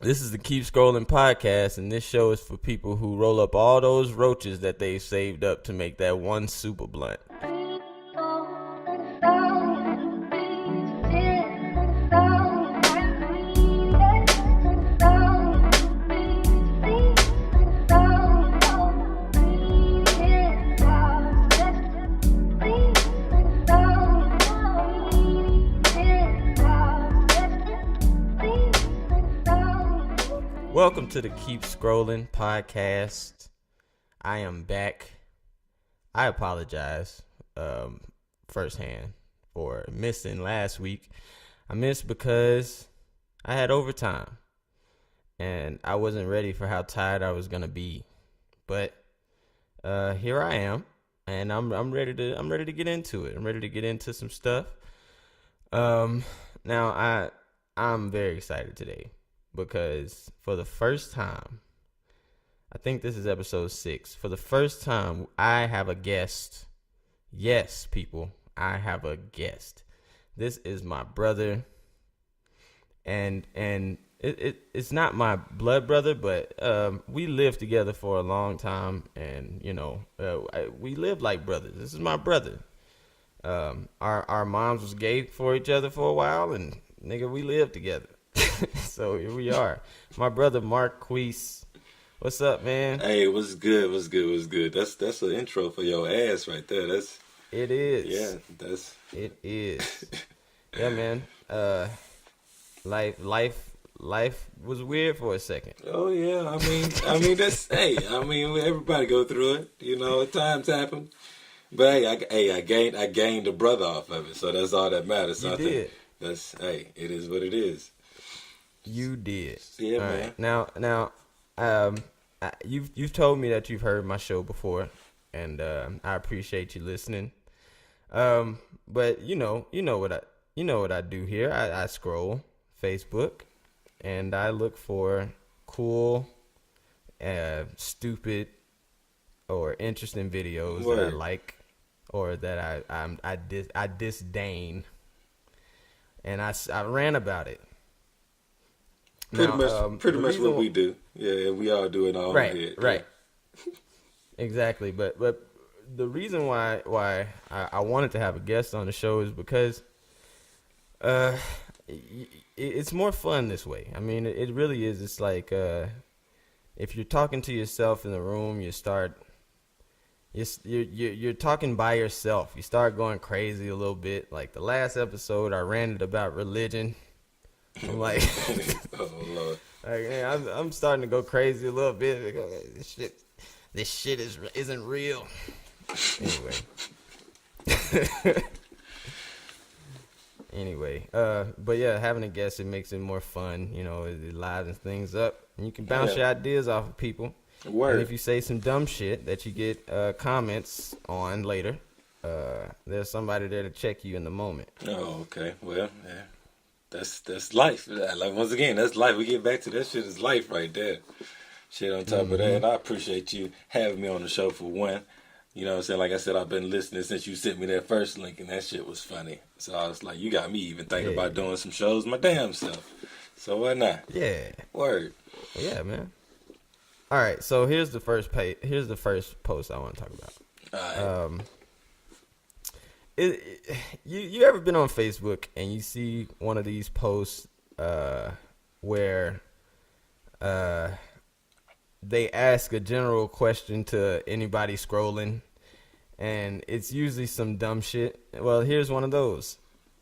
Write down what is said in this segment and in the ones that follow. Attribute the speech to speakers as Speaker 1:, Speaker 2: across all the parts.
Speaker 1: This is the Keep Scrolling podcast, and this show is for people who roll up all those roaches that they saved up to make that one super blunt. Welcome to the Keep Scrolling podcast. I am back. I apologize firsthand for missing last week. I missed because I had overtime and I wasn't ready for how tired I was gonna be. But here I am, and I'm ready to get into it. I'm ready to get into some stuff. Now I'm very excited today. Because for the first time, I think this is episode 6. For the first time, I have a guest. Yes, people, I have a guest. This is my brother, and it's not my blood brother, but we lived together for a long time, and we lived like brothers. This is my brother. Our moms was gay for each other for a while, and nigga, we lived together. So here we are. My brother Marquise. What's up, man?
Speaker 2: Hey, what's good? What's good? That's an intro for your ass right there.
Speaker 1: It is.
Speaker 2: Yeah,
Speaker 1: it is. Yeah, man. Life was weird for a second.
Speaker 2: Oh yeah. I mean that's everybody go through it. You know, times happen. But I gained a brother off of it, so that's all that matters. So
Speaker 1: You did.
Speaker 2: It is what it is.
Speaker 1: You did.
Speaker 2: Yeah,
Speaker 1: all
Speaker 2: man.
Speaker 1: Right. Now, you've told me that you've heard my show before, and I appreciate you listening. But you know what I do here. I scroll Facebook, and I look for cool, stupid, or interesting videos that I like, or that I disdain, and I ran about it.
Speaker 2: Pretty much what we do. Yeah, we all do it all head.
Speaker 1: Right. Exactly. But the reason why I wanted to have a guest on the show is because it's more fun this way. I mean, it really is. It's like if you're talking to yourself in the room, you're talking by yourself. You start going crazy a little bit. Like the last episode, I ranted about religion. I'm like,
Speaker 2: oh Lord.
Speaker 1: Like, man, I'm starting to go crazy a little bit. This shit isn't real. Anyway, but yeah, having a guest, it makes it more fun. You know, it livens things up, and you can bounce your ideas off of people.
Speaker 2: Word.
Speaker 1: And if you say some dumb shit that you get comments on later, there's somebody there to check you in the moment.
Speaker 2: Oh, okay. Well, yeah. That's life. Like, once again, that's life. We get back to that shit is life right there. Shit on top of that. And I appreciate you having me on the show for one. You know what I'm saying? Like I said, I've been listening since you sent me that first link, and that shit was funny. So I was like, you got me even thinking about doing some shows my damn self. So why not?
Speaker 1: Yeah.
Speaker 2: Word.
Speaker 1: Yeah, man. All right. So here's the first post I want to talk about.
Speaker 2: All right.
Speaker 1: You ever been on Facebook and you see one of these posts where they ask a general question to anybody scrolling, and it's usually some dumb shit? Well, here's one of those.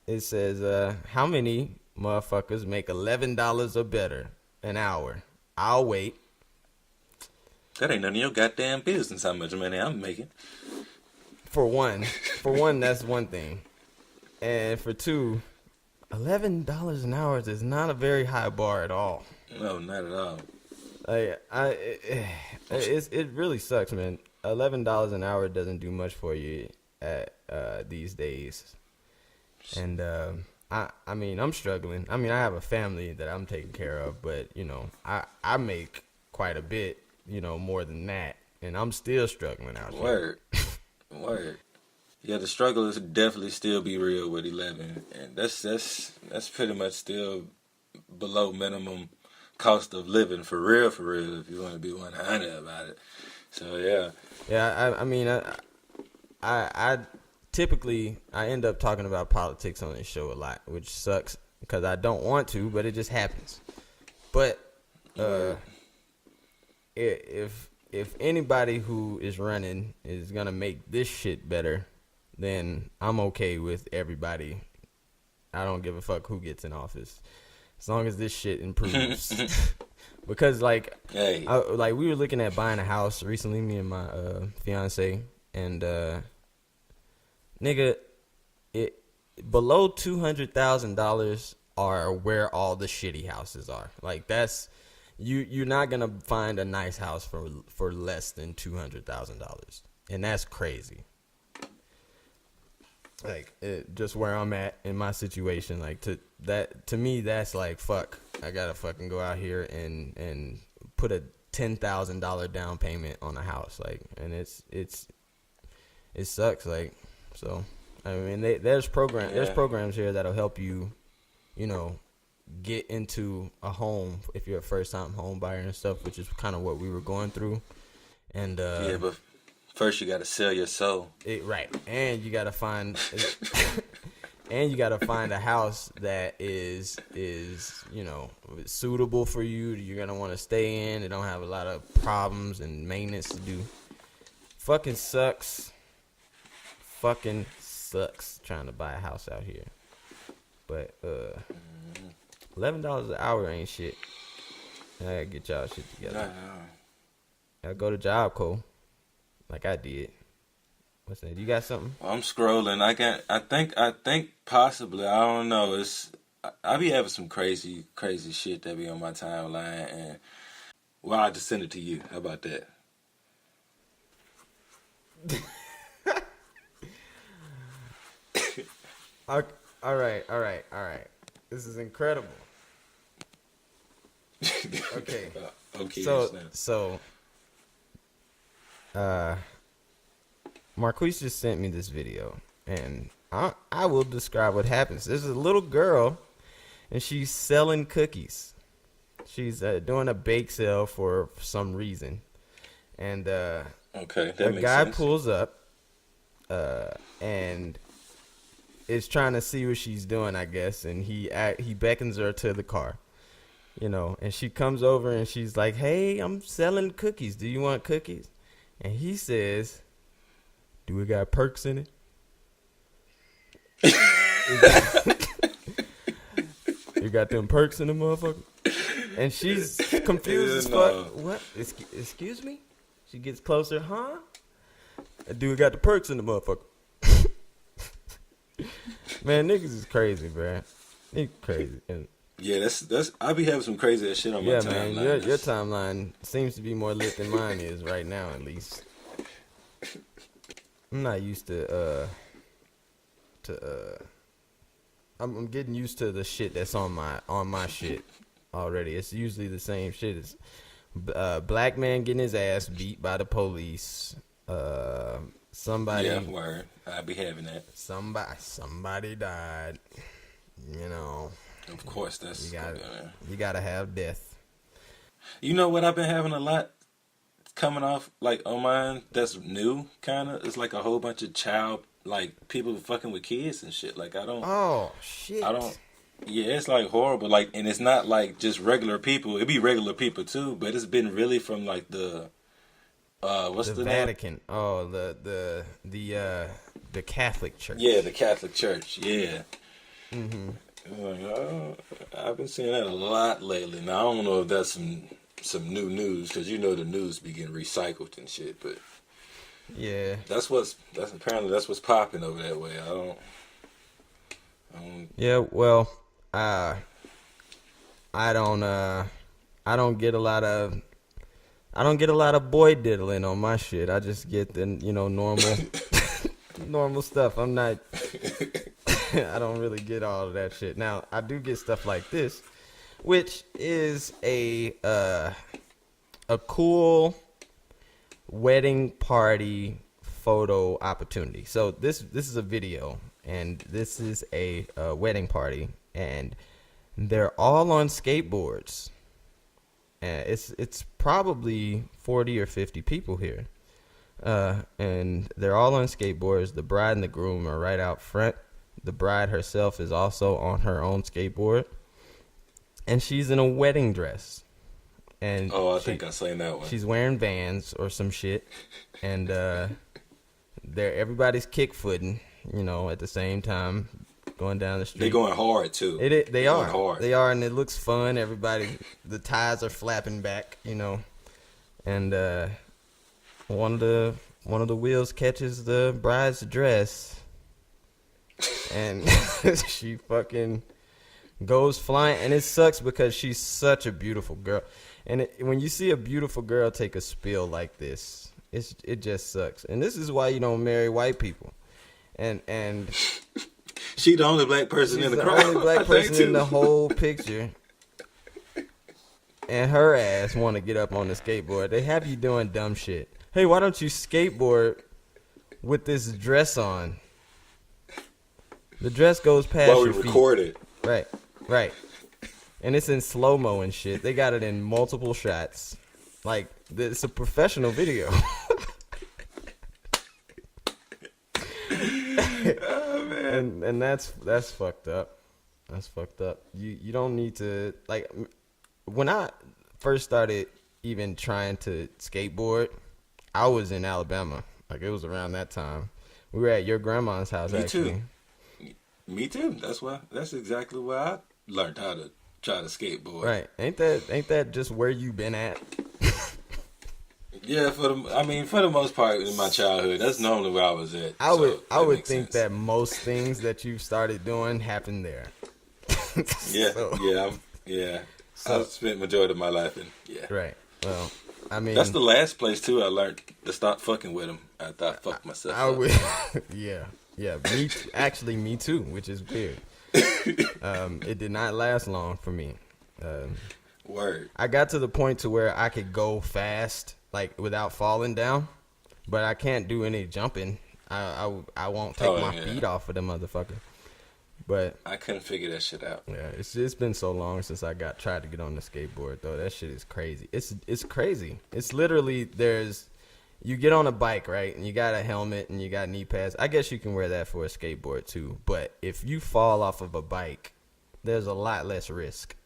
Speaker 1: It says, how many motherfuckers make $11 or better an hour? I'll wait.
Speaker 2: That ain't none of your goddamn business how much money I'm making.
Speaker 1: For one, that's one thing. And for two, $11 an hour is not a very high bar at all.
Speaker 2: No, not at all.
Speaker 1: Like, it really sucks, man. $11 an hour doesn't do much for you at these days. And I mean, I'm struggling. I mean, I have a family that I'm taking care of, but you know, I make quite a bit, you know, more than that, and I'm still struggling out here.
Speaker 2: Word. Yeah, the struggle is definitely still be real with 11, and that's pretty much still below minimum cost of living for real, if you want to be 100 about it. So, yeah.
Speaker 1: Yeah, I mean, I typically I end up talking about politics on this show a lot, which sucks because I don't want to, but it just happens. But if anybody who is running is gonna make this shit better, then I'm okay with everybody. I don't give a fuck who gets in office, as long as this shit improves. Because like,
Speaker 2: hey,
Speaker 1: like we were looking at buying a house recently, me and my fiance, and nigga, it below $200,000 are where all the shitty houses are. Like that's you're not gonna find a nice house for less than $200,000, and that's crazy. Like just where I'm at in my situation, like to me that's like fuck. I gotta fucking go out here and put a $10,000 down payment on a house, like, and it sucks, like. So I mean, there's programs here that'll help you, you know, get into a home if you're a first time home buyer and stuff, which is kind of what we were going through. And
Speaker 2: yeah, but first you gotta sell your soul.
Speaker 1: Right, and you gotta find, and you gotta find a house that is you know suitable for you. You're gonna want to stay in. It don't have a lot of problems and maintenance to do. Fucking sucks trying to buy a house out here. But $11 an hour ain't shit. I gotta get y'all shit together. I go to Job Co. Like I did. What's that? You got something?
Speaker 2: I'm scrolling. I think possibly. I don't know. I be having some crazy shit that be on my timeline, and well, I'll just send it to you. How about that?
Speaker 1: All right. This is incredible. Okay.
Speaker 2: Okay.
Speaker 1: So, Marquise just sent me this video, and I will describe what happens. There's a little girl, and she's selling cookies. She's doing a bake sale for some reason, and
Speaker 2: okay, that
Speaker 1: a
Speaker 2: makes
Speaker 1: guy
Speaker 2: sense.
Speaker 1: pulls up, and is trying to see what she's doing, I guess, and he beckons her to the car, you know, and she comes over and she's like, "Hey, I'm selling cookies. Do you want cookies?" And he says, "Do we got perks in it?" You got them perks in the motherfucker? And she's confused as fuck. What? Excuse me? She gets closer, huh? Do we got the perks in the motherfucker? Man, niggas is crazy, bro. Niggas crazy. And
Speaker 2: yeah, that's. I be having some crazy ass shit on my timeline.
Speaker 1: Yeah, man, your timeline seems to be more lit than mine is right now, at least. I'm not used to I'm getting used to the shit that's on my shit already. It's usually the same shit. It's black man getting his ass beat by the police. Somebody.
Speaker 2: Yeah, word. I be having that.
Speaker 1: Somebody died. You know.
Speaker 2: Of course, that's
Speaker 1: you gotta have death.
Speaker 2: You know what I've been having a lot coming off like on mine that's new kind of. It's like a whole bunch of like people fucking with kids and shit. Like I don't.
Speaker 1: Oh shit.
Speaker 2: I don't. Yeah, it's like horrible. Like, and it's not like just regular people. It be regular people too, but it's been really from like the. What's the
Speaker 1: Vatican?
Speaker 2: name?
Speaker 1: Oh, the Catholic Church.
Speaker 2: Yeah, the Catholic Church. Yeah.
Speaker 1: Mhm.
Speaker 2: I've been seeing that a lot lately. Now I don't know if that's some new news because you know the news be getting recycled and shit. But
Speaker 1: yeah,
Speaker 2: that's what's popping over that way. I don't.
Speaker 1: Yeah, well, I don't get a lot of. I don't get a lot of boy diddling on my shit. I just get the normal normal stuff. I'm not. I don't really get all of that shit. Now I do get stuff like this, which is a cool wedding party photo opportunity. So this is a video, and this is a wedding party, and they're all on skateboards. and it's probably 40 or 50 people here, and they're all on skateboards. The bride and the groom are right out front. The bride herself is also on her own skateboard, and she's in a wedding dress. And
Speaker 2: I think I seen that one.
Speaker 1: She's wearing Vans or some shit, and everybody's kick footing, at the same time going down the street.
Speaker 2: They going hard too.
Speaker 1: They are
Speaker 2: hard.
Speaker 1: They are, and it looks fun. Everybody, the tires are flapping back, and one of the wheels catches the bride's dress, and she fucking goes flying, and it sucks because she's such a beautiful girl. And when you see a beautiful girl take a spill like this, it just sucks. And this is why you don't marry white people. And
Speaker 2: she the only black person in the crowd.
Speaker 1: The only black person in the whole picture. And her ass want to get up on the skateboard. They have you doing dumb shit. Hey, why don't you skateboard with this dress on? The dress goes past
Speaker 2: while
Speaker 1: your
Speaker 2: we
Speaker 1: feet.
Speaker 2: record it.
Speaker 1: Right. And it's in slow-mo and shit. They got it in multiple shots. Like, it's a professional video. Oh, man. And that's fucked up. That's fucked up. You don't need to, like, when I first started even trying to skateboard, I was in Alabama. Like, it was around that time. We were at your grandma's house, actually.
Speaker 2: Me too. That's exactly where I learned how to try to skateboard.
Speaker 1: Right. Ain't that just where you been at?
Speaker 2: Yeah, for the most part in my childhood, that's normally where I was at.
Speaker 1: I would think that most things that you started doing happened there.
Speaker 2: Yeah. I spent majority of my life in. Yeah.
Speaker 1: Right. Well, I mean,
Speaker 2: that's the last place too I learned to stop fucking with them after I fucked myself up.
Speaker 1: Yeah. Me too, which is weird. It did not last long for me.
Speaker 2: Word.
Speaker 1: I got to the point to where I could go fast, like without falling down, but I can't do any jumping. I won't take my feet off of the motherfucker. But
Speaker 2: I couldn't figure that shit out.
Speaker 1: Yeah, it's been so long since I tried to get on the skateboard though. That shit is crazy. It's crazy. It's literally you get on a bike, right, and you got a helmet and you got knee pads. I guess you can wear that for a skateboard too. But if you fall off of a bike, there's a lot less risk.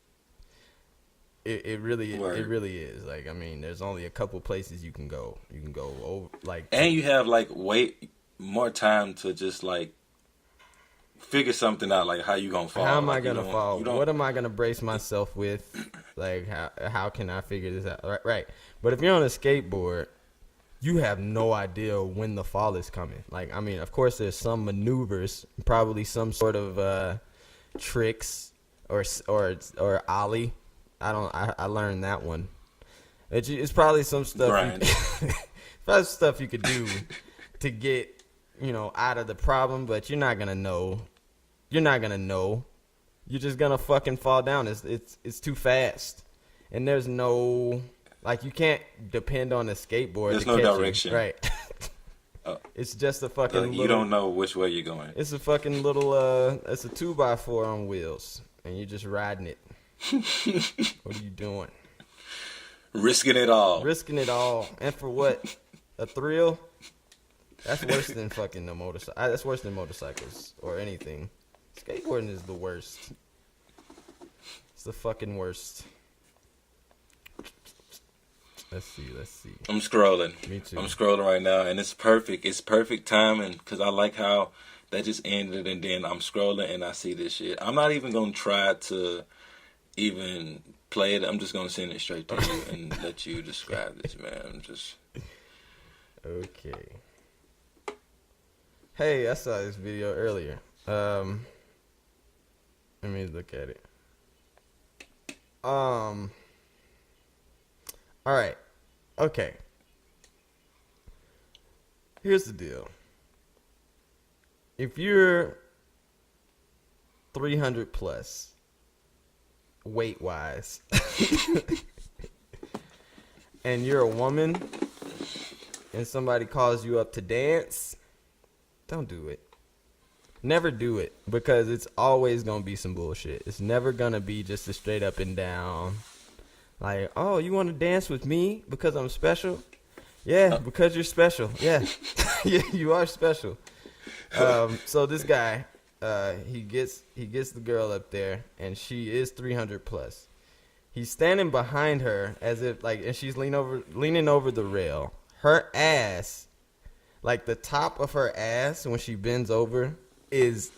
Speaker 1: It really is. Like, I mean, there's only a couple places you can go. You can go over, like,
Speaker 2: and you have like way more time to just like figure something out, like how you gonna fall.
Speaker 1: How am I gonna fall? What am I gonna brace myself with? Like, how can I figure this out? Right. But if you're on a skateboard, you have no idea when the fall is coming. Like, I mean, of course, there's some maneuvers, probably some sort of tricks or ollie. I learned that one. It's probably some stuff. Probably stuff you could do to get out of the problem, but you're not gonna know. You're not gonna know. You're just gonna fucking fall down. It's too fast, and there's no. Like, you can't depend on a skateboard.
Speaker 2: There's
Speaker 1: to
Speaker 2: no
Speaker 1: catch
Speaker 2: direction.
Speaker 1: You. Right. It's just a fucking
Speaker 2: you don't know which way you're going.
Speaker 1: It's a fucking little, it's a 2x4 on wheels, and you're just riding it. What are you doing?
Speaker 2: Risking it all.
Speaker 1: And for what? A thrill? That's worse than fucking the motorcycle. That's worse than motorcycles or anything. Skateboarding is the worst. It's the fucking worst. Let's see.
Speaker 2: I'm scrolling.
Speaker 1: Me too.
Speaker 2: I'm scrolling right now, and it's perfect. It's perfect timing because I like how that just ended, and then I'm scrolling and I see this shit. I'm not even gonna try to even play it. I'm just gonna send it straight to you and let you describe this, man.
Speaker 1: Okay. Hey, I saw this video earlier. Let me look at it. All right. Okay. Here's the deal. If you're 300 plus, weight wise, and you're a woman, and somebody calls you up to dance, don't do it. Never do it, because it's always gonna be some bullshit. It's never gonna be just a straight up and down. Like, oh, you want to dance with me because I'm special? Yeah, because you're special. Yeah, yeah, you are special. So this guy, he gets the girl up there, and she is 300 plus. He's standing behind her as if and she's leaning over the rail. Her ass, like the top of her ass when she bends over, is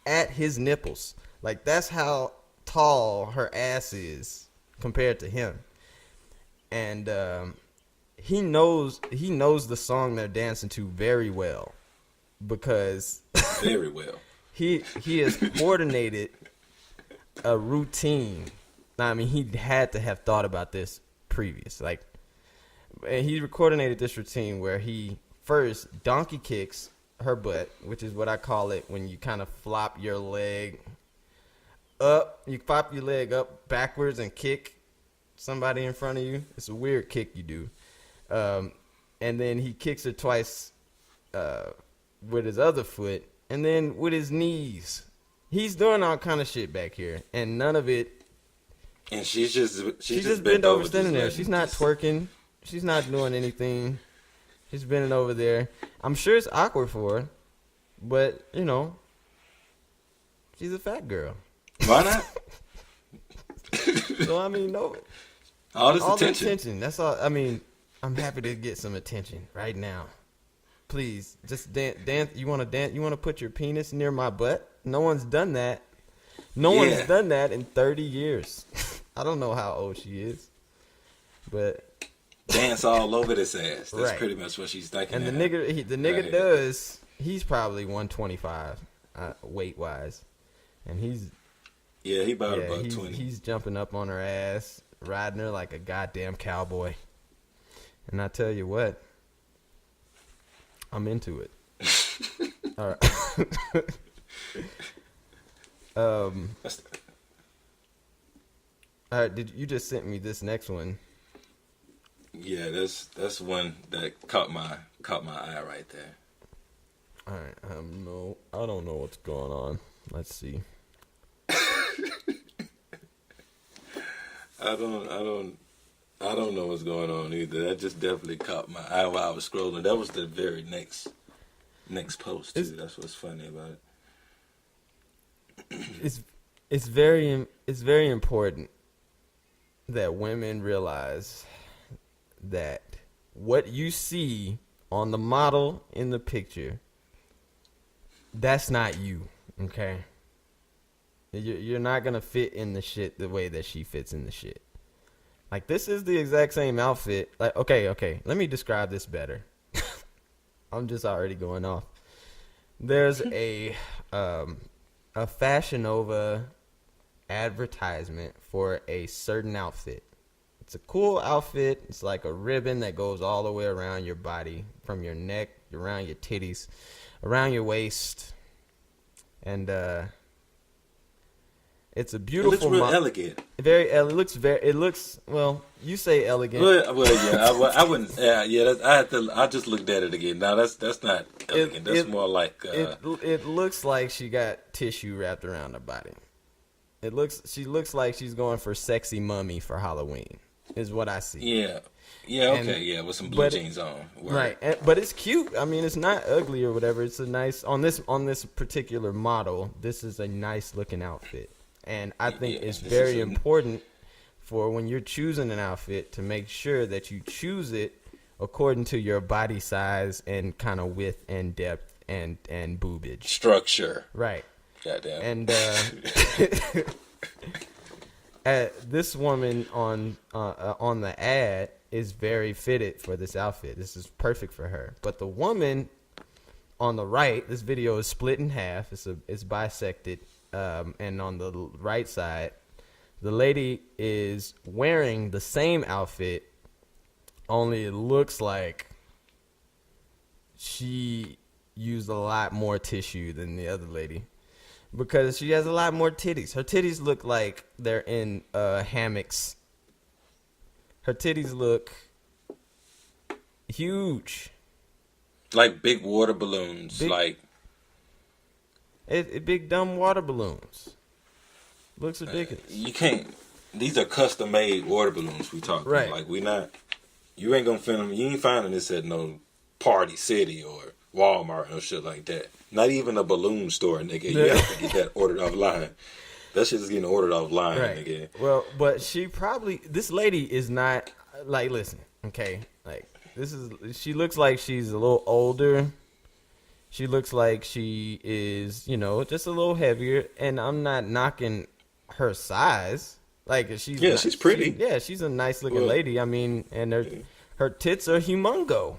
Speaker 1: at his nipples. Like that's how tall her ass is compared to him. And he knows the song they're dancing to very well because
Speaker 2: very well.
Speaker 1: he has coordinated a routine. Now, I mean, he had to have thought about this previous. And he coordinated this routine where he first donkey kicks her butt, which is what I call it when you kind of flop your leg up. You flop your leg up backwards and kick somebody in front of you. It's a weird kick you do. And then he kicks her twice with his other foot, and then with his knees. He's doing all kind of shit back here, and none of it.
Speaker 2: And she's just
Speaker 1: bent over standing there. She's not twerking. She's not doing anything. She's bending over there. I'm sure it's awkward for her, but you know, she's a fat girl.
Speaker 2: Why not?
Speaker 1: So I mean, no.
Speaker 2: All
Speaker 1: the
Speaker 2: attention.
Speaker 1: That's all. I mean, I'm happy to get some attention right now. Please, just dance. You want to dance? You want to put your penis near my butt? No one's done that. No one's done that in 30 years. I don't know how old she is, but
Speaker 2: dance all over this ass. That's
Speaker 1: right.
Speaker 2: Pretty much what she's thinking.
Speaker 1: And the nigga does. He's probably 125 weight wise, and he's
Speaker 2: he about $120.
Speaker 1: He's jumping up on her ass, riding her like a goddamn cowboy. And I tell you what, I'm into it. All right. All right, you just sent me this next one?
Speaker 2: Yeah, that's one that caught my eye right there.
Speaker 1: All right, I don't know what's going on. Let's see.
Speaker 2: I don't know what's going on either. That just definitely caught my eye while I was scrolling. That was the very next post too. That's what's funny about it.
Speaker 1: It's very important that women realize that what you see on the model in the picture, that's not you, okay? You're not gonna fit in the shit the way that she fits in the shit. Like, this is the exact same outfit. Like, okay, let me describe this better. I'm just already going off. There's a Fashion Nova advertisement for a certain outfit. It's a cool outfit. It's like a ribbon that goes all the way around your body, from your neck, around your titties, around your waist. And it's a beautiful.
Speaker 2: It looks real elegant.
Speaker 1: It looks well. You say elegant.
Speaker 2: Well, yeah. I wouldn't. Yeah. I just looked at it again. Now that's not elegant. That's more like.
Speaker 1: It looks like she got tissue wrapped around her body. She looks like she's going for sexy mummy for Halloween. Is what I see.
Speaker 2: Yeah. Okay. With some blue jeans on.
Speaker 1: Right. But it's cute. I mean, it's not ugly or whatever. It's a nice on this particular model. This is a nice looking outfit. And I think it's very important for when you're choosing an outfit to make sure that you choose it according to your body size and kind of width and depth and boobage.
Speaker 2: Structure.
Speaker 1: Right.
Speaker 2: Goddamn.
Speaker 1: And this woman on the ad is very fitted for this outfit. This is perfect for her. But the woman on the right, this video is split in half. It's bisected. And on the right side, the lady is wearing the same outfit, only it looks like she used a lot more tissue than the other lady because she has a lot more titties. Her titties look like they're in hammocks. Her titties look huge.
Speaker 2: Like big water balloons. Big
Speaker 1: dumb water balloons. Looks ridiculous.
Speaker 2: You can't. these are custom made water balloons we talking.
Speaker 1: Right.
Speaker 2: Like we not. You ain't gonna find them. You ain't finding this at no Party City or Walmart or shit like that. Not even a balloon store, nigga. You have to get that ordered offline. That shit's getting ordered offline,
Speaker 1: Right.
Speaker 2: nigga.
Speaker 1: Well, but this lady is not, like, listen, okay? Like, she looks like she's a little older. She looks like she is, just a little heavier. And I'm not knocking her size. Like,
Speaker 2: she's pretty.
Speaker 1: She's a nice looking lady. I mean, and her tits are humongo.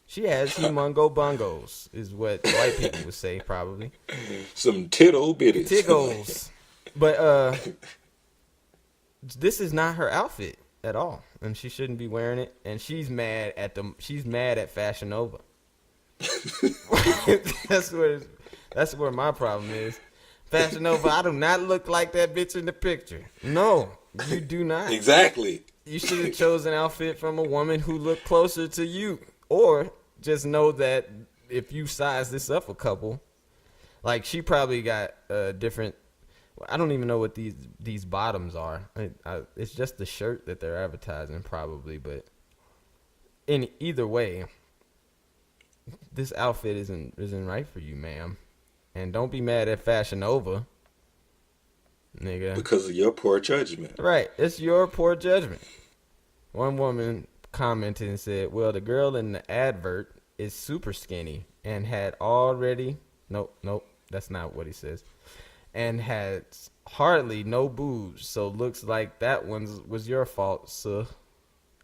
Speaker 1: She has humongo bungos, is what white people would say, probably.
Speaker 2: Some tittle bitties.
Speaker 1: Tiggles. But this is not her outfit at all, and she shouldn't be wearing it. And she's mad at Fashion Nova. That's where my problem is. Fashion Nova, I do not look like that bitch in the picture. No, you do not.
Speaker 2: Exactly.
Speaker 1: You should have chosen an outfit from a woman who looked closer to you, or just know that if you size this up a couple, like she probably got different. I don't even know what these bottoms are. It's just the shirt that they're advertising, probably. But in either way, this outfit isn't right for you, ma'am. And don't be mad at Fashion Nova, nigga.
Speaker 2: Because of your poor judgment.
Speaker 1: Right, it's your poor judgment. One woman commented and said, "Well, the girl in the advert is super skinny and had already nope, that's not what he says." And had hardly no boobs, so looks like that one was your fault, sir.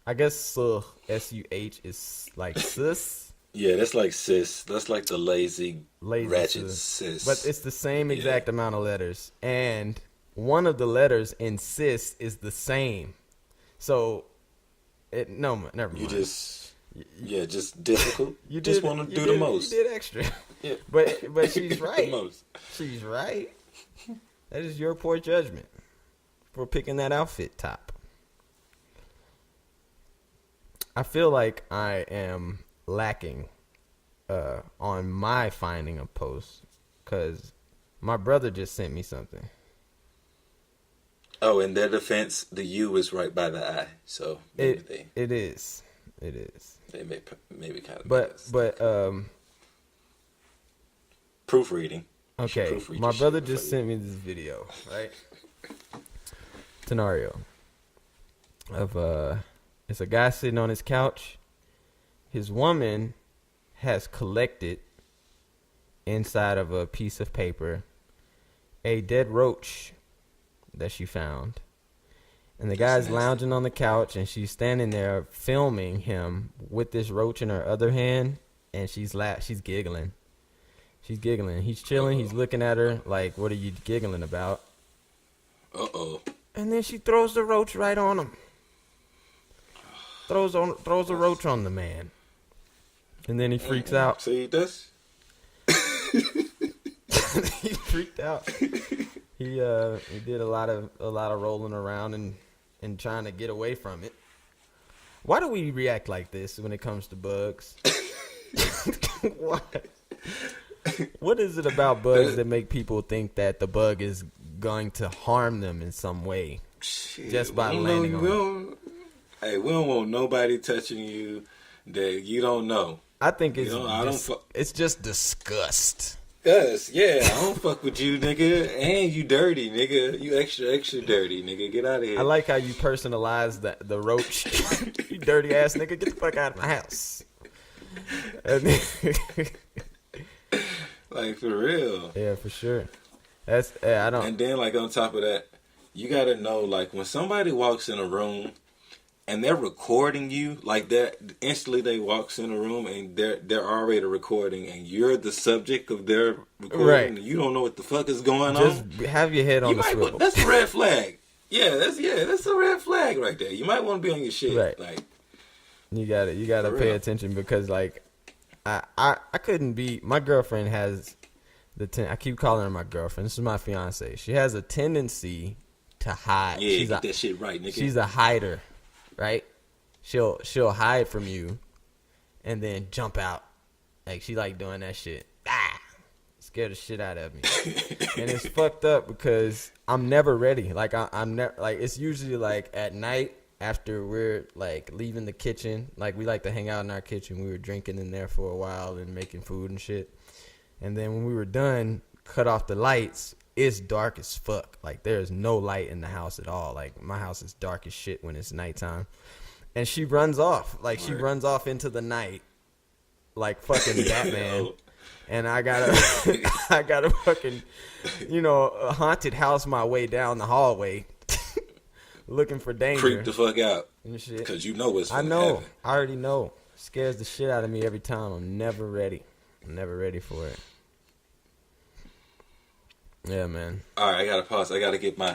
Speaker 1: I guess suh, S-U-H, is like sis.
Speaker 2: Yeah, that's like sis. That's like the lazy ratchet sis.
Speaker 1: But it's the same exact amount of letters. And one of the letters in sis is the same. So, never mind.
Speaker 2: You just difficult.
Speaker 1: You
Speaker 2: just want to do the most.
Speaker 1: You did extra.
Speaker 2: Yeah.
Speaker 1: But she's right.
Speaker 2: The most.
Speaker 1: She's right. That is your poor judgment for picking that outfit top. I feel like I am lacking on my finding of posts because my brother just sent me something.
Speaker 2: Oh, in their defense, the U is right by the I, so maybe
Speaker 1: it is.
Speaker 2: They maybe kind of.
Speaker 1: But
Speaker 2: proofreading.
Speaker 1: Okay, my brother just sent me this video, right? Scenario of it's a guy sitting on his couch. His woman has collected inside of a piece of paper a dead roach that she found. And the guy's lounging on the couch and she's standing there filming him with this roach in her other hand, and she's giggling. She's giggling. He's chilling. He's looking at her like, "What are you giggling about?"
Speaker 2: Uh-oh.
Speaker 1: And then she throws the roach right on him. Throws a roach on the man. And then he freaks out.
Speaker 2: See, that's...
Speaker 1: He freaked out. He did a lot of rolling around and trying to get away from it. Why do we react like this when it comes to bugs? What? What is it about bugs that make people think that the bug is going to harm them in some way?
Speaker 2: Shit,
Speaker 1: just by landing on them?
Speaker 2: Hey, we don't want nobody touching you that you don't know.
Speaker 1: I think it's just disgust.
Speaker 2: Yes, yeah, I don't fuck with you, nigga. And you dirty, nigga. You extra dirty, nigga. Get out of here.
Speaker 1: I like how you personalize the roach. You dirty ass nigga, get the fuck out of my house.
Speaker 2: Like, for real.
Speaker 1: Yeah, for sure. I don't.
Speaker 2: And then, like, on top of that, you gotta know, like, when somebody walks in a room and they're recording you like that, instantly they walks in a room and they're already recording and you're the subject of their recording,
Speaker 1: right?
Speaker 2: And you don't know what the fuck is going
Speaker 1: Just
Speaker 2: on.
Speaker 1: Just have your head on the swivel.
Speaker 2: That's a red flag. That's a red flag right there. You might want to be on your shit.
Speaker 1: Right.
Speaker 2: Like,
Speaker 1: you gotta pay attention because, like, I couldn't be. My girlfriend has I keep calling her my girlfriend. This is my fiance. She has a tendency to hide.
Speaker 2: Yeah, get that shit right, nigga.
Speaker 1: She's a hider, right? She'll hide from you, and then jump out. Like, she like doing that shit. Scared the shit out of me. And it's fucked up because I'm never ready. Like I'm never like it's usually like at night after we're like leaving the kitchen. Like we like to hang out in our kitchen. We were drinking in there for a while and making food and shit. And then when we were done, cut off the lights. It's dark as fuck. Like there's no light in the house at all. Like my house is dark as shit when it's nighttime. And she runs off. Like she runs off into the night like fucking Batman. And I gotta fucking, a haunted house my way down the hallway looking for danger.
Speaker 2: Creep the fuck out.
Speaker 1: And shit.
Speaker 2: Because you know what's
Speaker 1: I know.
Speaker 2: happen.
Speaker 1: I already know. Scares the shit out of me every time. I'm never ready. I'm never ready for it. Yeah, man.
Speaker 2: All right, I gotta pause. I gotta get my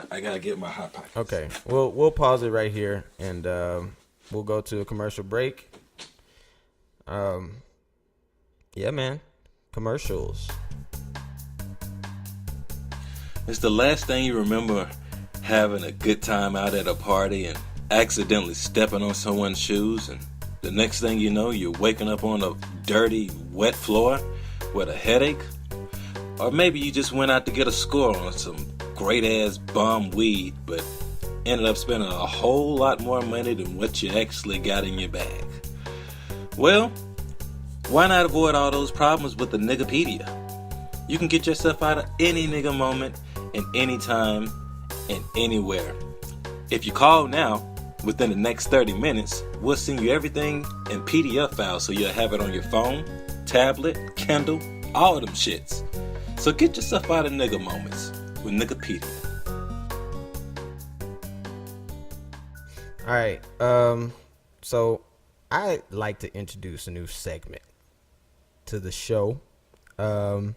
Speaker 2: hot pockets.
Speaker 1: Okay, we'll pause it right here, and we'll go to a commercial break. Yeah, man. Commercials.
Speaker 2: It's the last thing you remember having a good time out at a party and accidentally stepping on someone's shoes, and the next thing you know, you're waking up on a dirty, wet floor with a headache. Or maybe you just went out to get a score on some great-ass bomb weed, but ended up spending a whole lot more money than what you actually got in your bag. Well, why not avoid all those problems with the Niggapedia? You can get yourself out of any nigga moment and anytime and anywhere. If you call now, within the next 30 minutes, we'll send you everything in PDF files so you'll have it on your phone, tablet, Kindle, all of them shits. So get yourself out of nigga moments with Niggapedia.
Speaker 1: All right. So I like to introduce a new segment to the show. I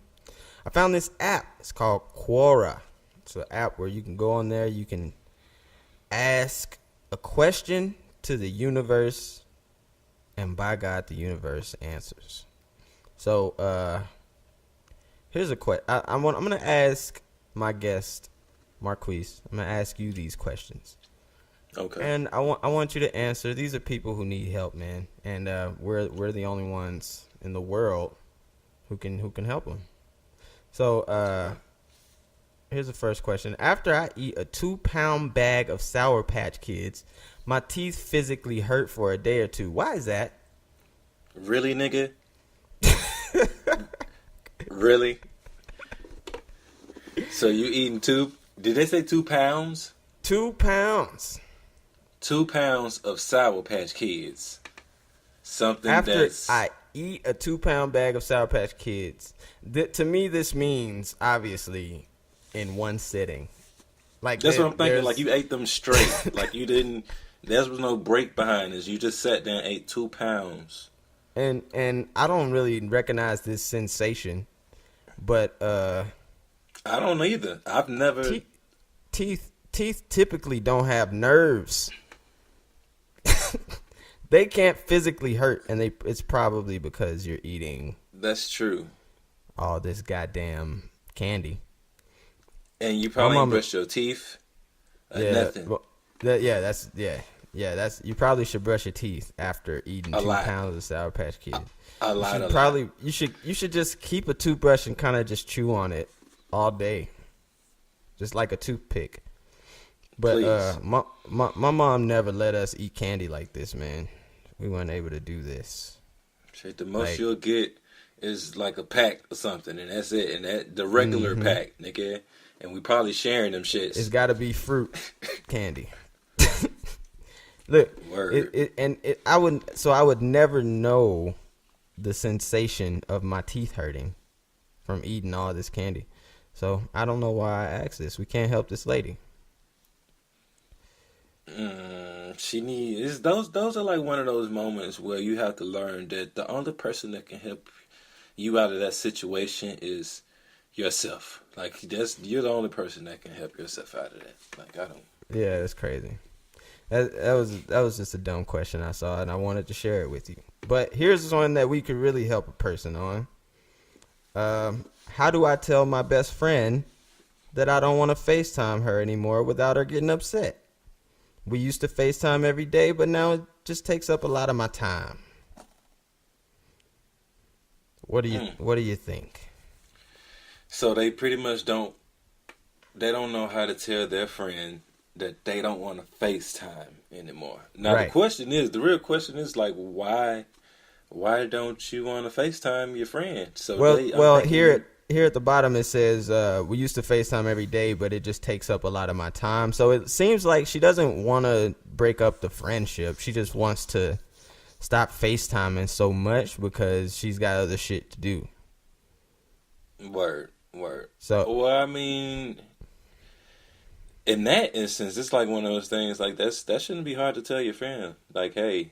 Speaker 1: found this app. It's called Quora. It's an app where you can go on there. You can ask a question to the universe, and by God, the universe answers. So, here's a question. I'm going to ask my guest, Marquise. I'm going to ask you these questions.
Speaker 2: Okay.
Speaker 1: And I want you to answer. These are people who need help, man. And we're the only ones in the world who can help them. So, here's the first question. After I eat a 2-pound bag of Sour Patch Kids, my teeth physically hurt for a day or two. Why is that?
Speaker 2: Really, nigga? Really? So you eating did they say 2 pounds?
Speaker 1: 2 pounds.
Speaker 2: 2 pounds of Sour Patch Kids. Something
Speaker 1: After I eat a 2-pound bag of Sour Patch Kids, to me this means, obviously, in one sitting. Like
Speaker 2: that's what I'm thinking. Like you ate them straight. Like you didn't. There was no break behind this. You just sat there and ate 2 pounds.
Speaker 1: And I don't really recognize this sensation, but
Speaker 2: I don't either. I've never.
Speaker 1: Teeth typically don't have nerves. They can't physically hurt, and it's probably because you're eating.
Speaker 2: That's true.
Speaker 1: All this goddamn candy.
Speaker 2: And you probably ain't brushed your teeth. Nothing.
Speaker 1: Well, that's you probably should brush your teeth after eating 2 pounds of Sour Patch Kids. You should just keep a toothbrush and kind of just chew on it all day, just like a toothpick. But my mom never let us eat candy like this, man. We weren't able to do this.
Speaker 2: Shit, the most you'll get is like a pack or something, and that's it. And that the regular pack, nigga. And we probably sharing them shits.
Speaker 1: It's got to be fruit candy. Look, I would never know the sensation of my teeth hurting from eating all this candy. So I don't know why I asked this. We can't help this lady.
Speaker 2: She needs those are like one of those moments where you have to learn that the only person that can help you out of that situation is yourself. Like you're the only person that can help yourself out of that. Like I don't.
Speaker 1: Yeah, that's crazy. That was just a dumb question I saw, and I wanted to share it with you. But here's one that we could really help a person on. How do I tell my best friend that I don't want to FaceTime her anymore without her getting upset? We used to FaceTime every day, but now it just takes up a lot of my time. What do you think?
Speaker 2: So they pretty much don't. They don't know how to tell their friend that they don't want to FaceTime anymore. Now
Speaker 1: Right.
Speaker 2: the real question is like, why don't you want to FaceTime your friend? So
Speaker 1: Well, here at the bottom it says we used to FaceTime every day, but it just takes up a lot of my time. So it seems like she doesn't want to break up the friendship. She just wants to stop FaceTiming so much because she's got other shit to do.
Speaker 2: Word.
Speaker 1: So,
Speaker 2: Well, I mean, in that instance, it's like one of those things. Like that shouldn't be hard to tell your friend. Like, hey,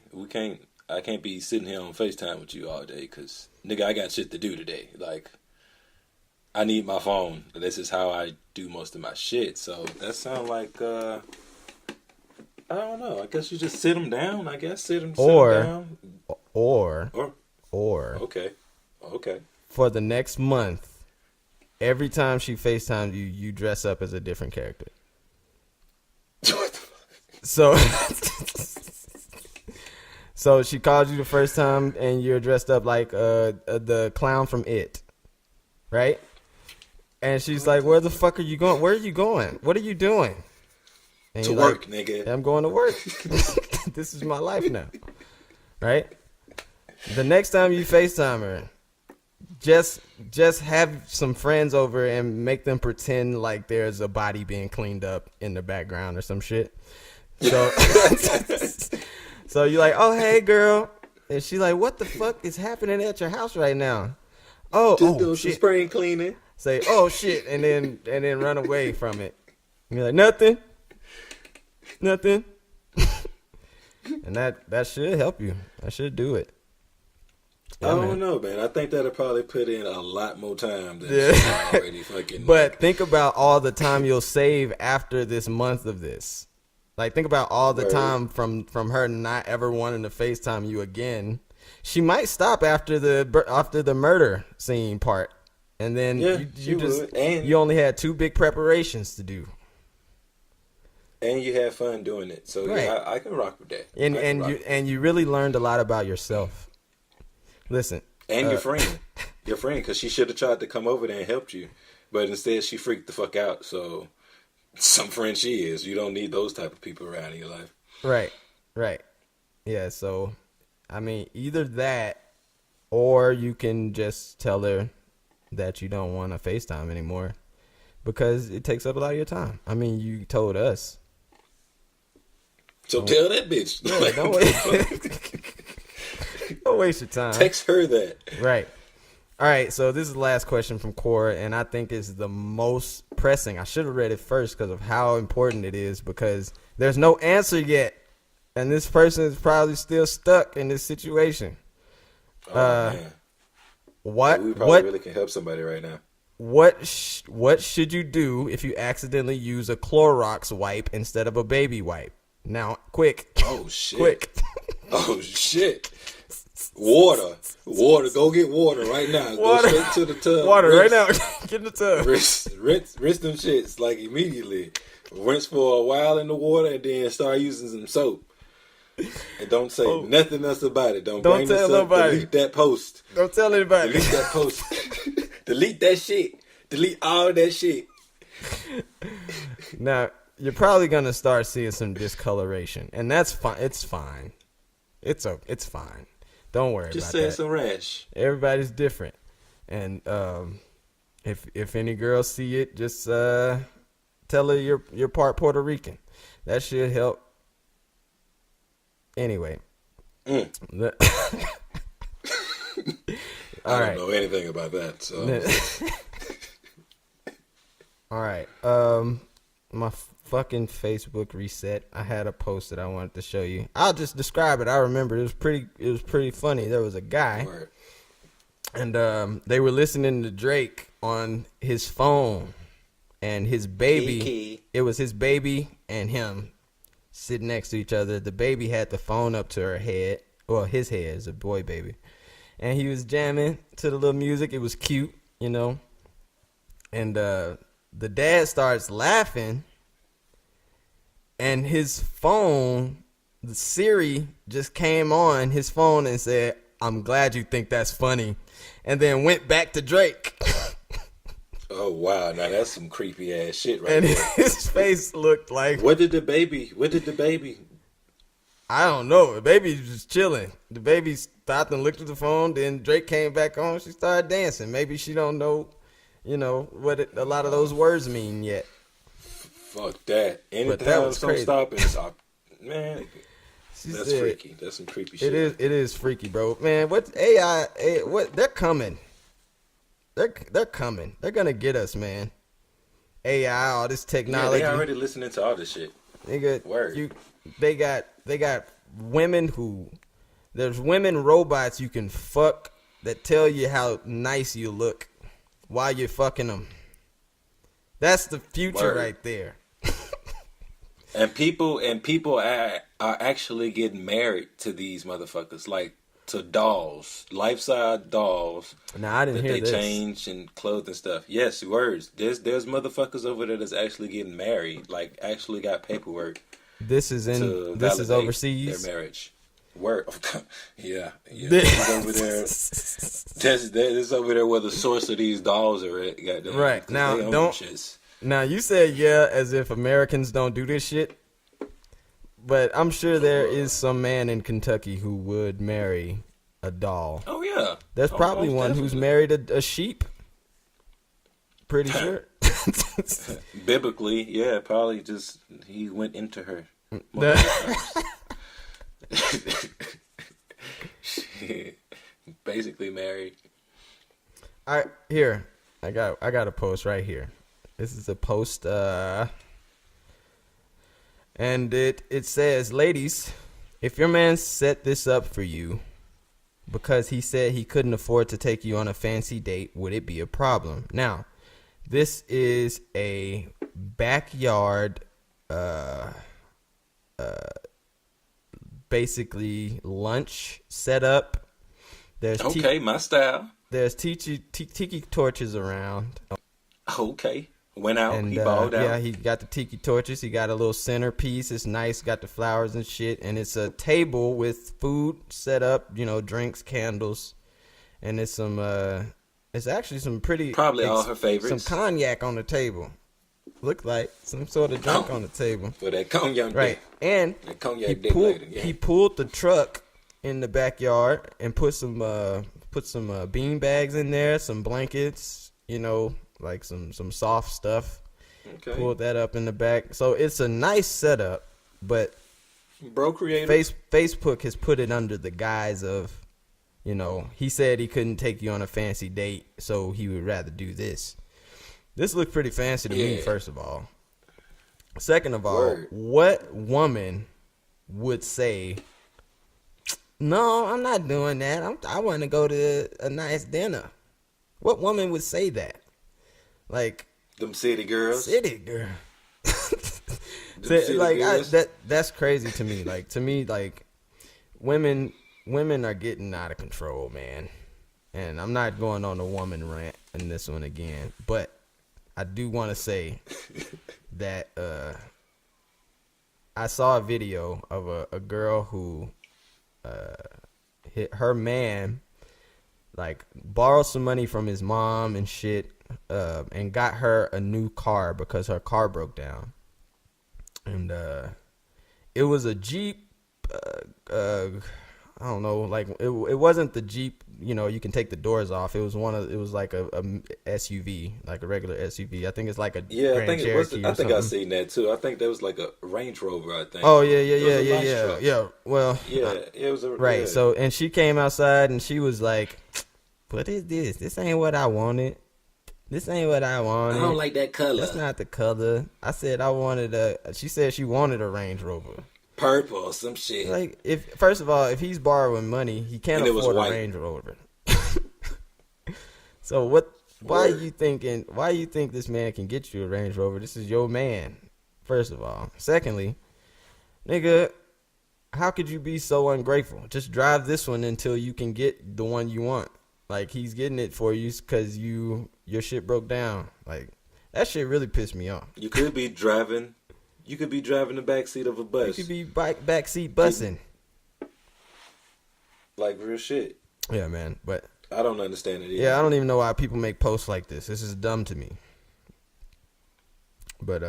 Speaker 2: I can't be sitting here on FaceTime with you all day because nigga, I got shit to do today. Like, I need my phone. This is how I do most of my shit. So that sounds like I don't know. I guess you just sit them down. I guess sit them down.
Speaker 1: Or
Speaker 2: Okay.
Speaker 1: For the next month, every time she FaceTimes you, you dress up as a different character.
Speaker 2: What the fuck?
Speaker 1: So, so she called you the first time and you're dressed up like the clown from It, right? And she's like, "Where the fuck are you going? Where are you going? What are you doing?" And
Speaker 2: To
Speaker 1: you're
Speaker 2: work,
Speaker 1: like,
Speaker 2: nigga.
Speaker 1: I'm going to work. This is my life now, right? The next time you FaceTime her, just have some friends over and make them pretend like there's a body being cleaned up in the background or some shit. So, so you're like, "Oh, hey, girl," and she's like, "What the fuck is happening at your house right now?"
Speaker 2: Just doing some
Speaker 1: Shit.
Speaker 2: spring cleaning.
Speaker 1: Say, "Oh shit," and then run away from it. And you're like, nothing, and that should help you. That should do it.
Speaker 2: I
Speaker 1: Yeah,
Speaker 2: don't
Speaker 1: man.
Speaker 2: know, man. I think that'll probably put in a lot more time than
Speaker 1: Yeah.
Speaker 2: she already fucking.
Speaker 1: But think about all the time you'll save after this month of this. Like, think about all the
Speaker 2: Word.
Speaker 1: time from her not ever wanting to FaceTime you again. She might stop after the murder scene part, and then
Speaker 2: Yeah,
Speaker 1: you
Speaker 2: she
Speaker 1: just
Speaker 2: would. And
Speaker 1: you only had 2 big preparations to do.
Speaker 2: and you have fun doing it, so
Speaker 1: Right.
Speaker 2: yeah, I can rock with that.
Speaker 1: And you really learned a lot about yourself. Listen,
Speaker 2: And your friend, because she should have tried to come over there and helped you, but instead she freaked the fuck out. So, some friend she is. You don't need those type of people around in your life.
Speaker 1: right, yeah. So, I mean, either that, or you can just tell her that you don't want to FaceTime anymore because it takes up a lot of your time. I mean, you told us.
Speaker 2: So tell that bitch.
Speaker 1: Yeah,
Speaker 2: Like,
Speaker 1: don't waste your time.
Speaker 2: text her that.
Speaker 1: Right. All right, so this is the last question from Cora, and I think it's the most pressing. I should have read it first because of how important it is, because there's no answer yet, and this person is probably still stuck in this situation.
Speaker 2: Oh, man.
Speaker 1: What
Speaker 2: We probably really can help somebody right now.
Speaker 1: what should you do if you accidentally use a Clorox wipe instead of a baby wipe? Now, quick.
Speaker 2: Oh, shit.
Speaker 1: Quick.
Speaker 2: Oh, shit. Water. Go get water right now.
Speaker 1: Water.
Speaker 2: Go straight to the tub.
Speaker 1: Water right
Speaker 2: Rinse.
Speaker 1: now. Get in the tub.
Speaker 2: Rinse them shits like immediately. Rinse for a while in the water and then start using some soap. And don't say nothing else about it. Don't bring
Speaker 1: tell
Speaker 2: this up.
Speaker 1: nobody.
Speaker 2: Delete that post.
Speaker 1: Don't tell anybody.
Speaker 2: Delete that post. Delete that shit. Delete all that shit.
Speaker 1: Now, you're probably gonna start seeing some discoloration, and that's fine. It's fine. It's fine. Don't worry
Speaker 2: Just
Speaker 1: about
Speaker 2: saying
Speaker 1: that.
Speaker 2: some rash.
Speaker 1: Everybody's different, and if any girls see it, just tell her you're part Puerto Rican. That should help. Anyway.
Speaker 2: I
Speaker 1: All
Speaker 2: don't
Speaker 1: right.
Speaker 2: know anything about that. So
Speaker 1: All right. My fucking Facebook reset. I had a post that I wanted to show you. I'll just describe it. I remember it was pretty funny. There was a guy,
Speaker 2: Word.
Speaker 1: and they were listening to Drake on his phone, and his baby.
Speaker 2: Kiki.
Speaker 1: It was his baby and him sitting next to each other. The baby had the phone up to her head. Well, his head is a boy baby, and he was jamming to the little music. It was cute, you know. And the dad starts laughing, and his phone, the Siri, just came on his phone and said, "I'm glad you think that's funny," and then went back to Drake.
Speaker 2: Oh wow, now that's some creepy ass shit right
Speaker 1: And
Speaker 2: there.
Speaker 1: his face looked like,
Speaker 2: What did the baby? What did the baby?
Speaker 1: I don't know. The baby was just chilling. The baby stopped and looked at the phone. Then Drake came back on. She started dancing. Maybe she don't know, what a lot of those words mean yet.
Speaker 2: Fuck that.
Speaker 1: But that
Speaker 2: Anytime
Speaker 1: was
Speaker 2: some
Speaker 1: crazy.
Speaker 2: stopping, stop. Man,
Speaker 1: She
Speaker 2: that's
Speaker 1: said,
Speaker 2: freaky. That's some creepy shit.
Speaker 1: It is freaky, bro. Man, what AI? What they're coming? They're coming. They're gonna get us, man. AI, all this
Speaker 2: Yeah,
Speaker 1: technology.
Speaker 2: they already listening to all this shit.
Speaker 1: Nigga,
Speaker 2: Word.
Speaker 1: they got women who, there's women robots you can fuck that tell you how nice you look while you're fucking them. That's the future
Speaker 2: Word.
Speaker 1: right there.
Speaker 2: And people are actually getting married to these motherfuckers, like to dolls, life-size dolls
Speaker 1: Now I didn't
Speaker 2: that
Speaker 1: hear
Speaker 2: they
Speaker 1: this.
Speaker 2: change and clothes and stuff. Yes, words. There's motherfuckers over there that's actually getting married, like actually got paperwork.
Speaker 1: This is
Speaker 2: To
Speaker 1: this is
Speaker 2: validate
Speaker 1: overseas.
Speaker 2: their marriage. Word. yeah.
Speaker 1: This-
Speaker 2: It's over there. That's over there where the source of these dolls are at. Goddamn.
Speaker 1: Right.
Speaker 2: 'Cause
Speaker 1: Now,
Speaker 2: they own
Speaker 1: don't-
Speaker 2: shits.
Speaker 1: Now you said yeah, as if Americans don't do this shit. But I'm sure there is some man in Kentucky who would marry a doll.
Speaker 2: Oh yeah.
Speaker 1: There's
Speaker 2: Oh,
Speaker 1: probably
Speaker 2: most
Speaker 1: one who's
Speaker 2: definitely.
Speaker 1: married a sheep. Pretty sure.
Speaker 2: Biblically, yeah, probably just he went into her. Basically married.
Speaker 1: I got a post right here. This is a post and it says, ladies, if your man set this up for you because he said he couldn't afford to take you on a fancy date, would it be a problem? Now, this is a backyard basically lunch setup. There's
Speaker 2: Okay, my style.
Speaker 1: there's tiki torches around.
Speaker 2: Okay. Went out,
Speaker 1: And
Speaker 2: he balled out.
Speaker 1: yeah, he got the tiki torches. He got a little centerpiece. It's nice. Got the flowers and shit. And it's a table with food set up. Drinks, candles, and it's some. It's actually some pretty.
Speaker 2: Probably all her favorites.
Speaker 1: Some cognac on the table. Look like some sort of drink
Speaker 2: Oh.
Speaker 1: on the table.
Speaker 2: For that cognac
Speaker 1: Right.
Speaker 2: dick.
Speaker 1: And
Speaker 2: That cognac
Speaker 1: he
Speaker 2: dick
Speaker 1: pulled
Speaker 2: later, yeah.
Speaker 1: he pulled the truck in the backyard and put some bean bags in there, some blankets, like some soft stuff.
Speaker 2: Okay.
Speaker 1: Pulled that up in the back. So it's a nice setup, but
Speaker 2: Bro creative.
Speaker 1: Facebook has put it under the guise of, he said he couldn't take you on a fancy date, so he would rather do this. This looked pretty fancy to me,
Speaker 2: Yeah.
Speaker 1: first of all. Second of all,
Speaker 2: Word.
Speaker 1: what woman would say, no, I'm not doing that. I want to go to a nice dinner. What woman would say that? Like,
Speaker 2: Them city girls.
Speaker 1: city girl.
Speaker 2: Them city girls.
Speaker 1: That's crazy to me. Like, women are getting out of control, man. And I'm not going on a woman rant in this one again, but I do want to say that I saw a video of a girl who her man like borrowed some money from his mom and shit, and got her a new car because her car broke down. And it was a Jeep. I don't know, like it wasn't the Jeep. You can take the doors off. It was like a SUV, like a regular SUV. I think it's like a
Speaker 2: Yeah, I
Speaker 1: Grand
Speaker 2: think it was.
Speaker 1: Cherokee
Speaker 2: I
Speaker 1: or
Speaker 2: think I
Speaker 1: something.
Speaker 2: seen that too. I think that was like a Range Rover. I think.
Speaker 1: Oh
Speaker 2: It was a nice truck.
Speaker 1: yeah. Well,
Speaker 2: Yeah, it was a
Speaker 1: right.
Speaker 2: yeah.
Speaker 1: So, and she came outside and she was like, "What is this? This ain't what I wanted. This ain't what I
Speaker 2: I
Speaker 1: wanted.
Speaker 2: don't like that color.
Speaker 1: That's not the color." I said I wanted a. She said she wanted a Range Rover.
Speaker 2: Purple or some shit.
Speaker 1: Like, first of all, if he's borrowing money, he can't
Speaker 2: And it was
Speaker 1: afford a
Speaker 2: white.
Speaker 1: Range Rover. So what? Why
Speaker 2: Word.
Speaker 1: you thinking? Why you think this man can get you a Range Rover? This is your man. First of all, secondly, nigga, how could you be so ungrateful? Just drive this one until you can get the one you want. Like, he's getting it for you because your shit broke down. Like, that shit really pissed me off.
Speaker 2: You could be driving. You could be driving the backseat of a
Speaker 1: You
Speaker 2: bus.
Speaker 1: could be backseat bussing.
Speaker 2: Like real shit.
Speaker 1: Yeah, man. But
Speaker 2: I don't understand it either.
Speaker 1: yeah, I don't even know why people make posts like this. This is dumb to me. But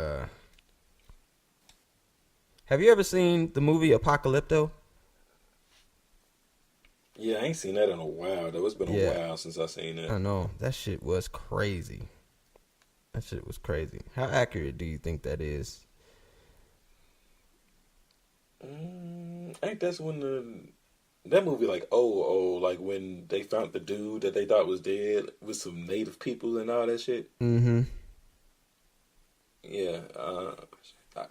Speaker 1: have you ever seen the movie Apocalypto?
Speaker 2: Yeah, I ain't seen that in a while though. It's been
Speaker 1: Yeah.
Speaker 2: a while since I seen that.
Speaker 1: I know that shit was crazy. That shit was crazy. How accurate do you think that is?
Speaker 2: I think that's when that movie like like when they found the dude that they thought was dead with some native people and all that shit.
Speaker 1: Mm-hmm.
Speaker 2: Yeah.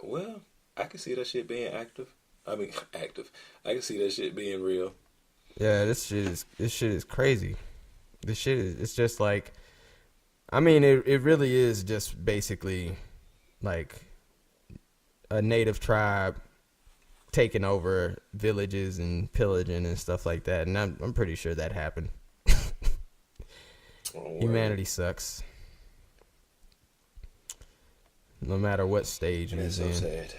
Speaker 2: Well, I can see that shit being active. I mean, active. I can see that shit being real.
Speaker 1: Yeah, this shit is crazy. This shit is, it's just like, I mean, it really is just basically like a native tribe taking over villages and pillaging and stuff like that. And I'm pretty sure that happened. Humanity sucks. No matter what stage it is
Speaker 2: so
Speaker 1: in.
Speaker 2: Sad.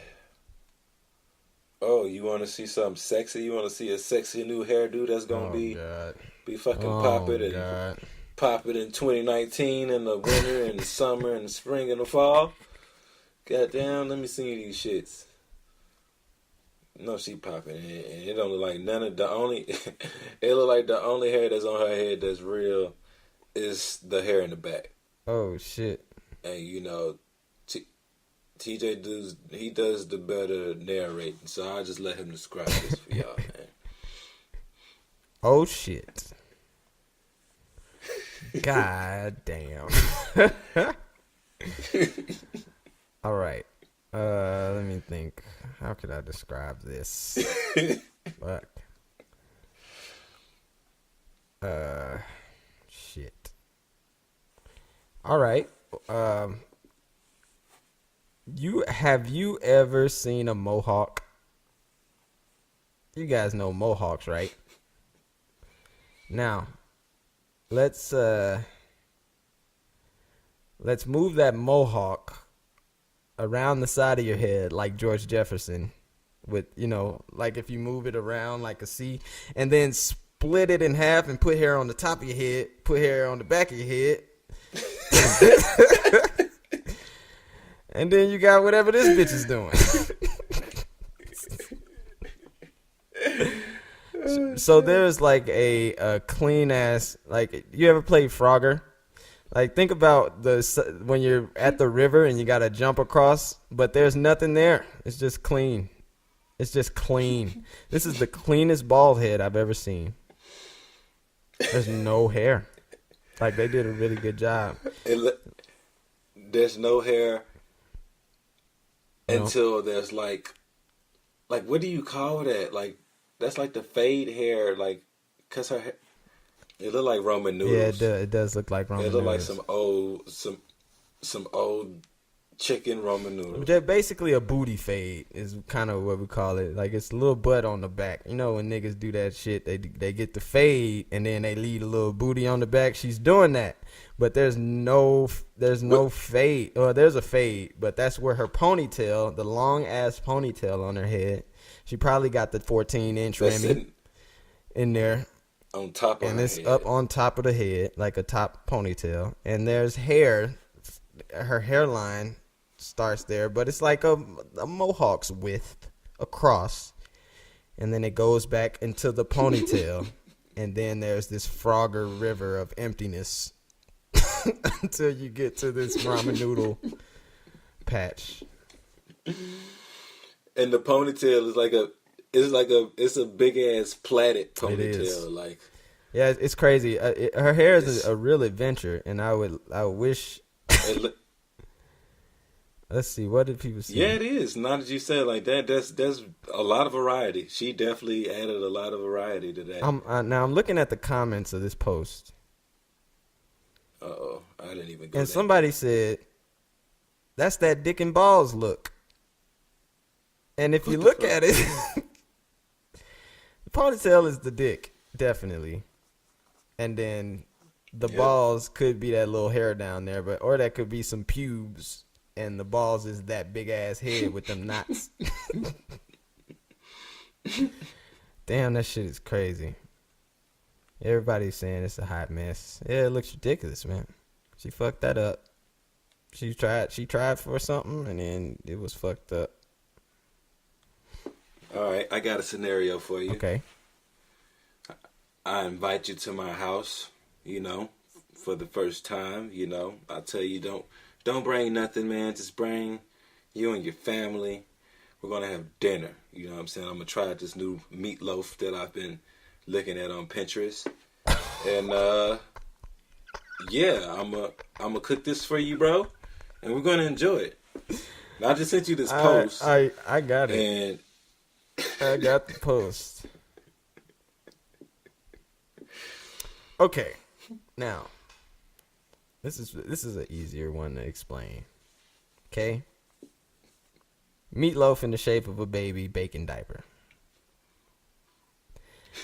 Speaker 2: Oh, you want to see something sexy? You want to see a sexy new hairdo that's gonna be fucking pop it in 2019 in the winter and the summer and the spring and the fall? Goddamn, let me see these shits. No, she popping, and it don't look like none of the only. It look like the only hair that's on her head that's real is the hair in the back.
Speaker 1: Oh shit!
Speaker 2: And you know, TJ does the better narrating, so I'll just let him describe this for y'all, man.
Speaker 1: Oh shit! God damn! All right. Let me think. How could I describe this? Fuck. Shit. All right. Have you ever seen a mohawk? You guys know mohawks, right? Now, let's move that mohawk around the side of your head like George Jefferson, with, you know, like if you move it around like a C, and then split it in half and put hair on the top of your head, put hair on the back of your head. And then you got whatever this bitch is doing. So there's like a clean ass, like, you ever play Frogger? Like, think about when you're at the river and you gotta jump across, but there's nothing there. It's just clean. It's just clean. This is the cleanest bald head I've ever seen. There's no hair. Like, they did a really good job.
Speaker 2: There's no hair until there's like what do you call that? Like, that's like the fade hair, like, cause her hair. It look like Roman noodles.
Speaker 1: Yeah, it does look like Roman noodles.
Speaker 2: It look like some old chicken Roman noodles.
Speaker 1: They're basically a booty fade is kind of what we call it. Like, it's a little butt on the back. You know, when niggas do that shit, they get the fade and then they leave a little booty on the back. She's doing that, but there's no fade. Or there's a fade, but that's where her ponytail, the long ass ponytail on her head. She probably got the 14-inch Remy in there.
Speaker 2: On top of
Speaker 1: and
Speaker 2: her
Speaker 1: it's
Speaker 2: head.
Speaker 1: Up on top of the head, like a top ponytail, and there's hair. Her hairline starts there, but it's like a mohawk's width across, and then it goes back into the ponytail, and then there's this Frogger river of emptiness until you get to this ramen noodle patch.
Speaker 2: And the ponytail is it's a big ass plaited ponytail.
Speaker 1: It is.
Speaker 2: Like,
Speaker 1: yeah, it's crazy. Her hair is a real adventure, and I wish. Let's see. What did people say?
Speaker 2: Yeah, it is. Now that you said it like that, there's a lot of variety. She definitely added a lot of variety to that.
Speaker 1: Now I'm looking at the comments of this post.
Speaker 2: Uh-oh, I didn't even go.
Speaker 1: And somebody said, "That's that dick and balls look." And if you look at it, the ponytail is the dick, definitely. And then the balls could be that little hair down there, or that could be some pubes. And the balls is that big ass head with them knots. Damn, that shit is crazy. Everybody's saying it's a hot mess. Yeah, it looks ridiculous, man. She fucked that up. She tried for something, and then it was fucked up.
Speaker 2: All right, I got a scenario for you.
Speaker 1: Okay.
Speaker 2: I invite you to my house, for the first time, I tell you don't bring nothing, man. Just bring you and your family. We're gonna have dinner. You know what I'm saying? I'm gonna try this new meatloaf that I've been looking at on Pinterest. And yeah, I'm gonna cook this for you, bro. And we're gonna enjoy it. I just sent you this post.
Speaker 1: I got it.
Speaker 2: And
Speaker 1: I got the post. Okay. Now, this is an easier one to explain. Okay? Meatloaf in the shape of a baby bacon diaper.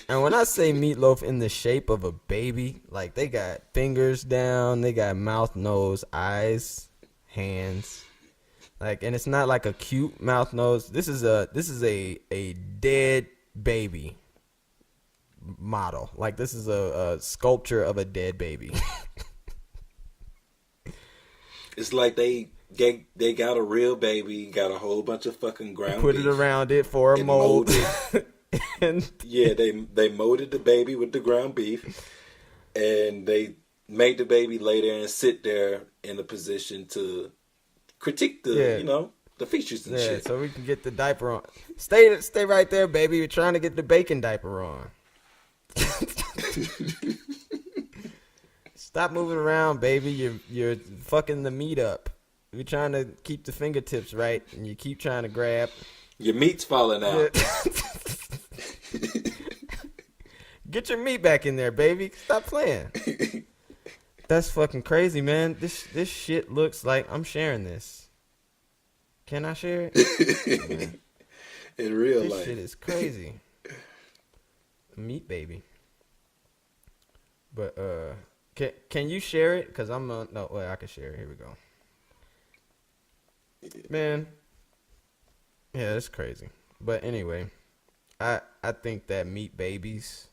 Speaker 1: And when I say meatloaf in the shape of a baby, like they got fingers down, they got mouth, nose, eyes, hands. Like, and it's not like a cute mouth, nose. This is a dead baby model. Like, this is a sculpture of a dead baby.
Speaker 2: It's like they got a real baby, got a whole bunch of fucking ground
Speaker 1: Put
Speaker 2: beef,
Speaker 1: it around it for a mold. And
Speaker 2: yeah, they molded the baby with the ground beef, and they made the baby lay there and sit there in a position to critique the the features and shit.
Speaker 1: So we can get the diaper on. Stay right there, baby. We're trying to get the bacon diaper on. Stop moving around, baby. You're fucking the meat up. We're trying to keep the fingertips right, and you keep trying to grab.
Speaker 2: Your meat's falling out.
Speaker 1: Get your meat back in there, baby. Stop playing. That's fucking crazy, man. This shit looks like I'm sharing this. Can I share it?
Speaker 2: In real
Speaker 1: This
Speaker 2: life.
Speaker 1: shit is crazy. Meat baby. But can you share it? Cause I can share it. Here we go. Man. Yeah, it's crazy. But anyway, I think that meat babies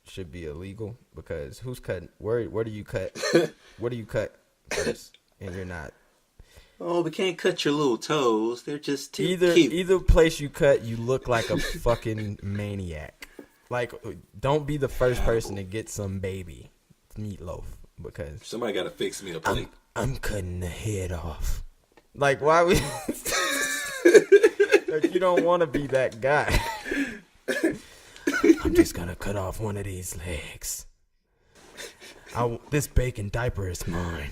Speaker 1: should be illegal, because who's cutting? Where do you cut? Where do you cut first? And you're not.
Speaker 2: Oh, we can't cut your little toes. They're just too cute.
Speaker 1: Either place you cut, you look like a fucking maniac. Like, don't be the first person to get some baby meatloaf, because
Speaker 2: Somebody got to fix me a plate.
Speaker 1: I'm cutting the head off. Like, why we? Like, you don't want to be that guy. I'm just gonna cut off one of these legs. This bacon diaper is mine.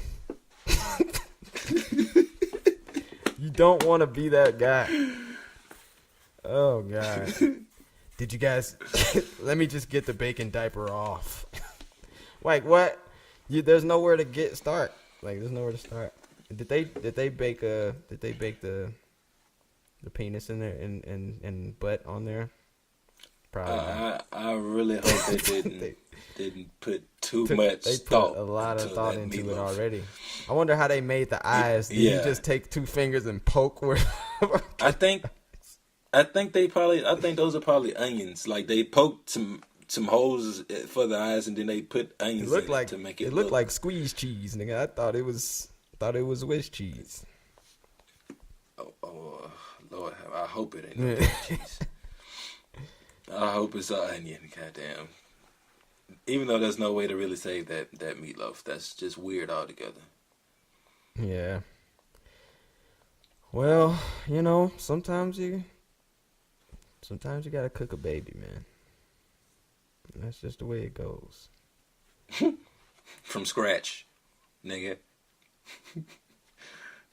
Speaker 1: You don't want to be that guy. Oh, God. Did you guys... Let me just get the bacon diaper off. Like, what? There's nowhere to start. Like, there's nowhere to start. Did they bake the penis in there and butt on there? Probably not.
Speaker 2: I really hope they didn't put too much
Speaker 1: They
Speaker 2: thought.
Speaker 1: put a lot of thought into it
Speaker 2: meatloaf.
Speaker 1: already. I wonder how they made the eyes. Did you just take two fingers and poke where?
Speaker 2: I think those are probably onions. Like, they poked some holes for the eyes, and then they put onions in it to make it
Speaker 1: looked like squeezed cheese, nigga. I thought it was Swiss cheese.
Speaker 2: Oh, Lord, I hope it ain't no cheese. I hope it's an onion. Goddamn. Even though there's no way to really save that meatloaf, that's just weird altogether.
Speaker 1: Yeah. Well, sometimes you gotta cook a baby, man. That's just the way it goes.
Speaker 2: From scratch, nigga.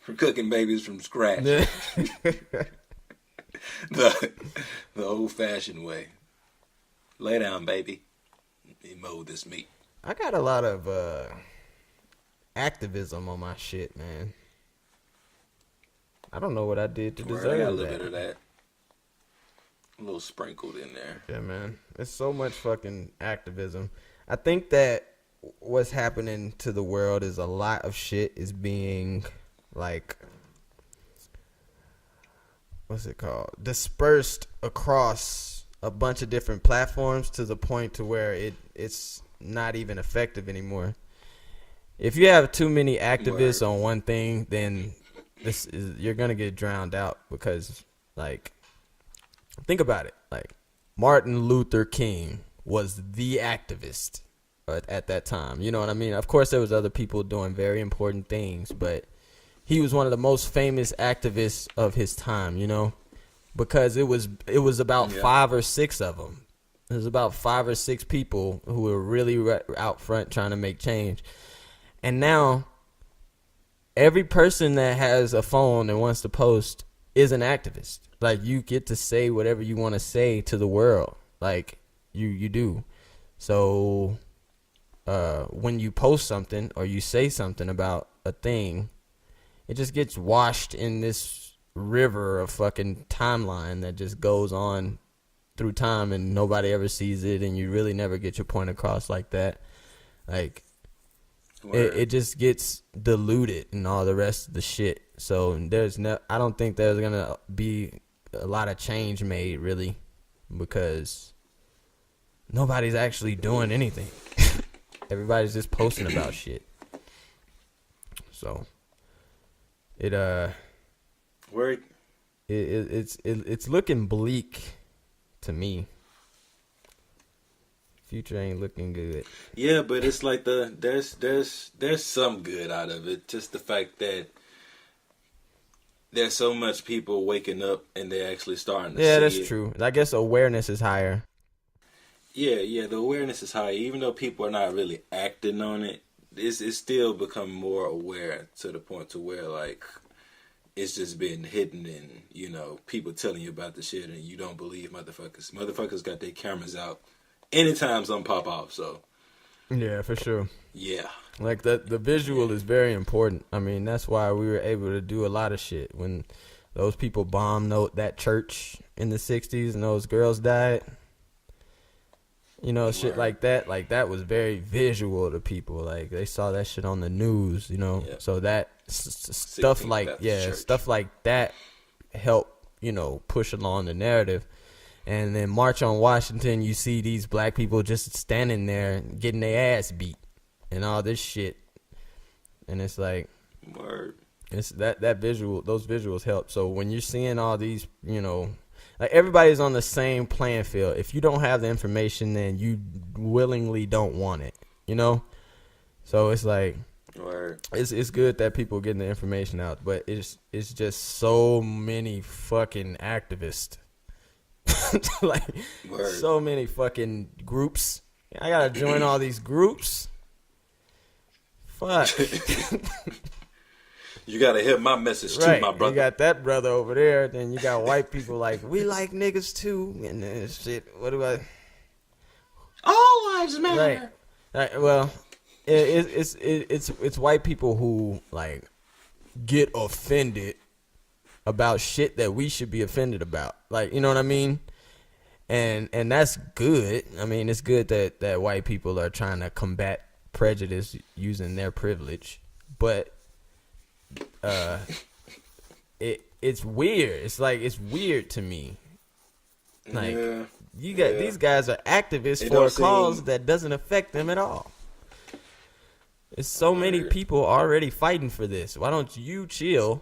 Speaker 2: We're cooking babies from scratch. the old-fashioned way. Lay down, baby. He mold this meat.
Speaker 1: I got a lot of activism on my shit, man. I don't know what I did to deserve that.
Speaker 2: I got a little bit of that. A little sprinkled in there.
Speaker 1: Yeah, man. It's so much fucking activism. I think that what's happening to the world is a lot of shit is being, like, what's it called? Dispersed across a bunch of different platforms to the point to where it's not even effective anymore. if you have too many activists
Speaker 2: Word.
Speaker 1: on one thing, then you're gonna get drowned out because, like, think about it. Like, Martin Luther King was the activist at that time. You know what I mean? Of course, there was other people doing very important things, but he was one of the most famous activists of his time. You know, because it was about 5 or 6 of them. There's about 5 or 6 people who were really out front trying to make change. And now, every person that has a phone and wants to post is an activist. Like, you get to say whatever you want to say to the world. Like, you do. So, when you post something or you say something about a thing, it just gets washed in this river of fucking timeline that just goes on through time and nobody ever sees it, and you really never get your point across like that. Like, it just gets diluted and all the rest of the shit. So I don't think there's gonna be a lot of change made, really, because nobody's actually doing anything. Everybody's just posting about shit. So it's looking bleak to me. Future ain't looking good.
Speaker 2: Yeah, but it's like there's some good out of it. Just the fact that there's so much people waking up and they're actually starting to see it.
Speaker 1: Yeah, that's true. I guess awareness is higher.
Speaker 2: Yeah, the awareness is high. Even though people are not really acting on it, it's still become more aware to the point to where, like, it's just been hidden and, you know, people telling you about the shit and you don't believe motherfuckers. Motherfuckers got their cameras out anytime something pop off, so.
Speaker 1: Yeah, for sure.
Speaker 2: Yeah.
Speaker 1: Like, the visual is very important. I mean, that's why we were able to do a lot of shit. When those people bombed that church in the 60s and those girls died, you know, shit like that was very visual to people. Like, they saw that shit on the news, you know. Yeah. So that stuff like that helped, you know, push along the narrative. And then March on Washington, you see these black people just standing there getting their ass beat and all this shit. And it's like, it's that visual, those visuals help. So when you're seeing all these, you know, like, everybody's on the same playing field. If you don't have the information, then you willingly don't want it, you know? So it's like, it's good that people are getting the information out, but it's just so many fucking activists. Like, so many fucking groups. I gotta join all these groups. Fuck.
Speaker 2: You gotta hear my message too, my brother.
Speaker 1: You got that brother over there. Then you got white people like, we like niggas too, and then shit. What do I?
Speaker 2: All lives matter.
Speaker 1: Right. Well, it's white people who, like, get offended about shit that we should be offended about. Like, you know what I mean? And that's good. I mean, it's good that white people are trying to combat prejudice using their privilege, but it's weird. It's like, it's weird to me. Like, these guys are activists for a cause that doesn't affect them at all. There's so many people already fighting for this. Why don't you chill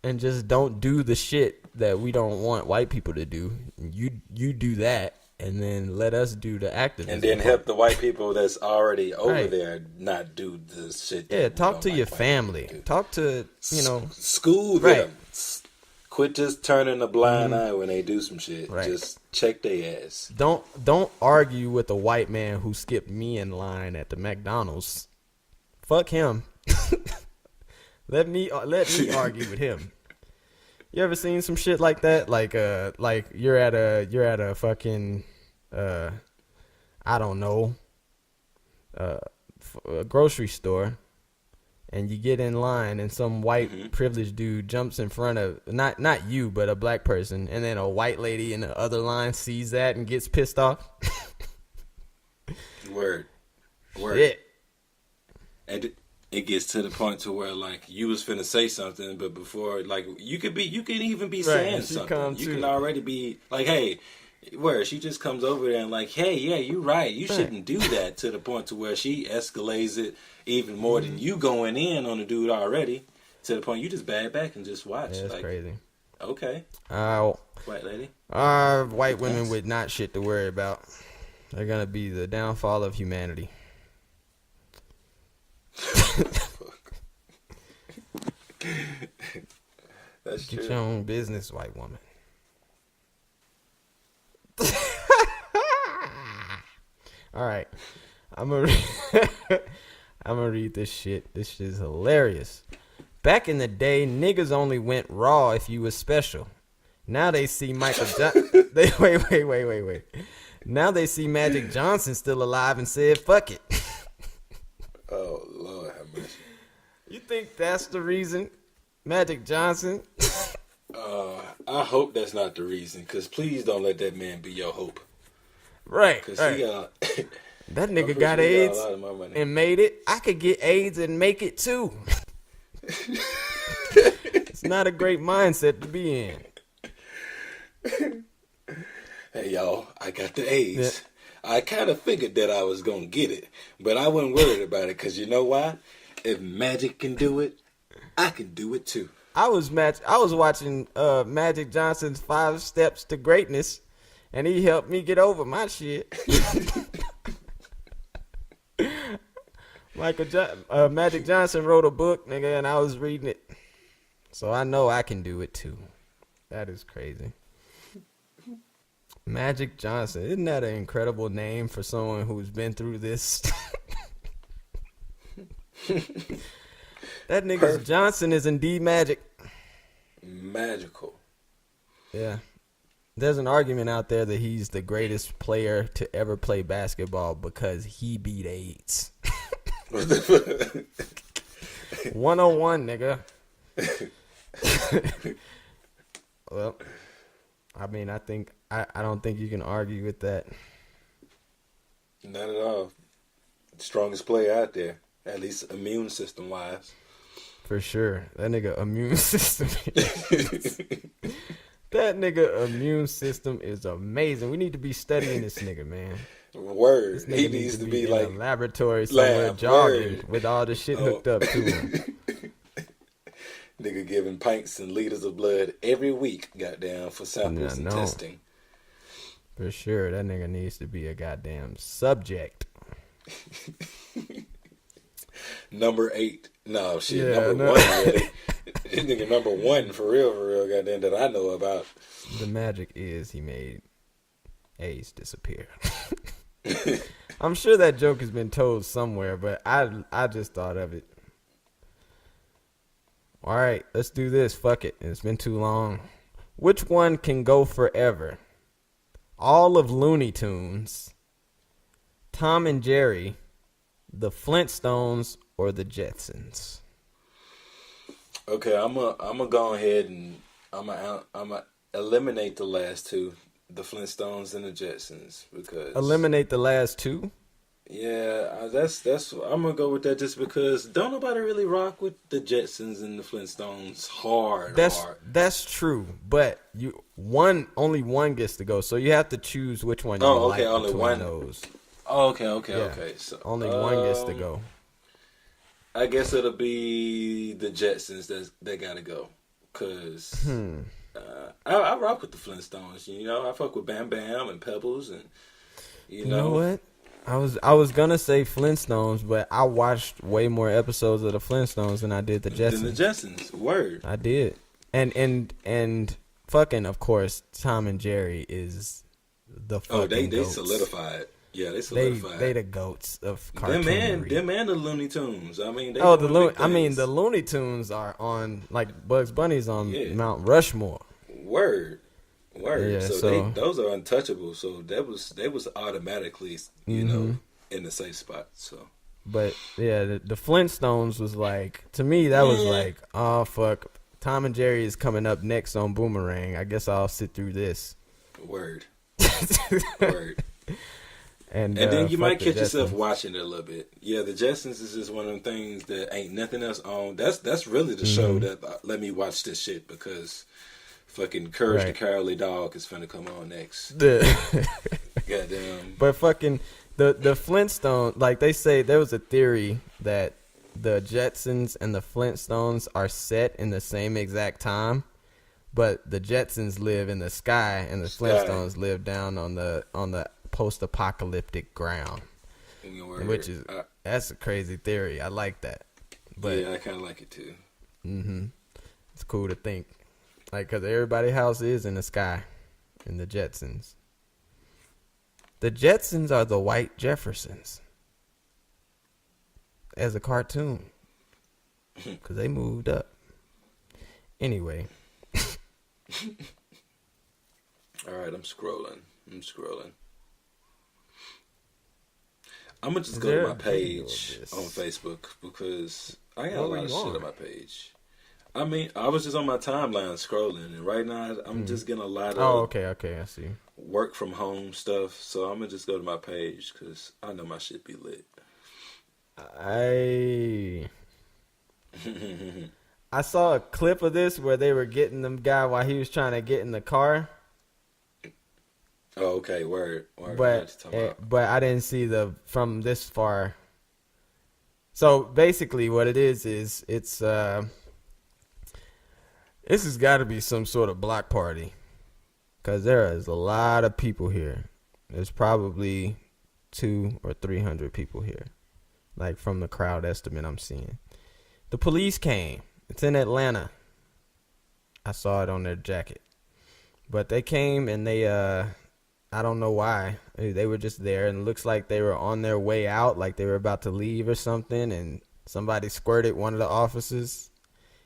Speaker 1: and just don't do the shit that we don't want white people to do? You do that, and then let us do the activism.
Speaker 2: And then help the white people that's already over there not do the shit.
Speaker 1: Yeah, talk to your family. Talk to, you know.
Speaker 2: School them. Quit just turning a blind eye when they do some shit. Right. Just check their ass.
Speaker 1: Don't argue with a white man who skipped me in line at the McDonald's. Fuck him. Let me argue with him. You ever seen some shit like that? Like you're at a fucking I don't know, a grocery store, and you get in line, and some white privileged dude jumps in front of not you, but a black person, and then a white lady in the other line sees that and gets pissed off.
Speaker 2: Word.
Speaker 1: Shit.
Speaker 2: And it gets to the point to where, like, you was finna say something, but before, like, you can even be saying something. You can already be like, hey, Where she just comes over there and like, hey, yeah, you're right. You shouldn't do that, to the point to where she escalates it even more than you going in on the dude already. To the point you just bag back and just watch.
Speaker 1: Yeah, that's
Speaker 2: like,
Speaker 1: crazy.
Speaker 2: Okay. White lady.
Speaker 1: White women with not shit to worry about. They're gonna be the downfall of humanity.
Speaker 2: That's
Speaker 1: Get
Speaker 2: true.
Speaker 1: your own business, white woman. All right, I'm gonna read this shit. This shit is hilarious. Back in the day, niggas only went raw if you was special. Now they see Michael Johnson. Wait. Now they see Magic Johnson still alive and said, "Fuck it."
Speaker 2: Oh Lord have mercy.
Speaker 1: You think that's the reason, Magic Johnson?
Speaker 2: I hope that's not the reason, because please don't let that man be your hope.
Speaker 1: Right.
Speaker 2: Because
Speaker 1: Right.
Speaker 2: he got
Speaker 1: That nigga got AIDS and made it. I could get AIDS and make it too. It's not a great mindset to be in.
Speaker 2: Hey y'all, I got the AIDS. Yeah. I kind of figured that I was gonna get it, but I wasn't worried about it, because you know why? If Magic can do it, I can do it too.
Speaker 1: I was watching Magic Johnson's 5 Steps to Greatness, and he helped me get over my shit. Magic Johnson wrote a book, nigga, and I was reading it. So I know I can do it too. That is crazy. Magic Johnson. Isn't that an incredible name for someone who's been through this? That nigga's Perfect. Johnson is indeed magic.
Speaker 2: Magical.
Speaker 1: Yeah. There's an argument out there that he's the greatest player to ever play basketball because he beat AIDS. 101, nigga. Well, I mean, I don't think you can argue with that.
Speaker 2: Not at all. Strongest player out there, at least immune system wise.
Speaker 1: For sure. That nigga immune system. That nigga immune system is amazing. We need to be studying this nigga, man.
Speaker 2: Word. He needs to be
Speaker 1: in
Speaker 2: like
Speaker 1: a laboratory somewhere jogging with all the shit hooked up to him.
Speaker 2: Nigga giving pints and liters of blood every week, goddamn, for samples and testing.
Speaker 1: For sure, that nigga needs to be a goddamn subject.
Speaker 2: Number 8. No, shit, yeah, number 1. Really. This nigga number 1 for real, goddamn, that I know about.
Speaker 1: The magic is he made AIDS disappear. I'm sure that joke has been told somewhere, but I just thought of it. All right, let's do this. Fuck it. It's been too long. Which one can go forever? All of Looney Tunes, Tom and Jerry, the Flintstones, or the Jetsons?
Speaker 2: Okay, I'm gonna go ahead and I'm gonna eliminate the last two, the Flintstones and the Jetsons, because
Speaker 1: eliminate the last two.
Speaker 2: Yeah, that's I'm gonna go with that just because don't nobody really rock with the Jetsons and the Flintstones hard.
Speaker 1: That's true, but only one gets to go, so you have to choose which one you like
Speaker 2: only
Speaker 1: between
Speaker 2: one.
Speaker 1: those.
Speaker 2: Oh, okay. So
Speaker 1: only one gets to go.
Speaker 2: I guess it'll be the Jetsons that gotta go, cause I rock with the Flintstones. You know, I fuck with Bam Bam and Pebbles, and you know
Speaker 1: what. I was gonna say Flintstones, but I watched way more episodes of the Flintstones than I did the Jetsons.
Speaker 2: Than the Jetsons, word.
Speaker 1: I did, and fucking, of course, Tom and Jerry is the fucking
Speaker 2: they
Speaker 1: goats.
Speaker 2: solidified. Yeah, they solidified.
Speaker 1: They the goats of cartoonery.
Speaker 2: Them and the Looney Tunes. I mean,
Speaker 1: the Looney Tunes are on, like, Bugs Bunny's on Mount Rushmore.
Speaker 2: Word. Yeah,
Speaker 1: so
Speaker 2: those are untouchable. So they was automatically, you know, in the safe spot. So,
Speaker 1: but yeah, the Flintstones was like, to me that was like, oh fuck, Tom and Jerry is coming up next on Boomerang. I guess I'll sit through this.
Speaker 2: Word.
Speaker 1: And
Speaker 2: then you might catch yourself watching it a little bit. Yeah, the Jetsons is just one of them things that ain't nothing else on. That's really the show that let me watch this shit, because Fucking Courage the
Speaker 1: Right.
Speaker 2: Cowardly Dog is finna come on next. Goddamn.
Speaker 1: But fucking the Flintstones, like they say, there was a theory that the Jetsons and the Flintstones are set in the same exact time, but the Jetsons live in the sky and the Flintstones live down on the post-apocalyptic ground. Which is that's a crazy theory. I like that. But
Speaker 2: yeah, I kind of like it too.
Speaker 1: It's cool to think, like, because everybody's house is in the sky, in the Jetsons. The Jetsons are the white Jeffersons as a cartoon, because they moved up. Anyway.
Speaker 2: All right, I'm scrolling. I'm gonna just go to my page on Facebook because I got a lot of shit on my page. I mean, I was just on my timeline scrolling, and right now I'm just getting a lot of
Speaker 1: okay, I see.
Speaker 2: Work from home stuff. So I'm gonna just go to my page because I know my shit be lit.
Speaker 1: I saw a clip of this where they were getting the guy while he was trying to get in the car.
Speaker 2: Oh, okay, word.
Speaker 1: But I didn't see from this far. So basically, what it is it's this has got to be some sort of block party, because there is a lot of people here. There's probably 200 or 300 people here, like from the crowd estimate I'm seeing. The police came. It's in Atlanta. I saw it on their jacket, but they came and they I don't know why. They were just there, and it looks like they were on their way out, like they were about to leave or something, and somebody squirted one of the officers.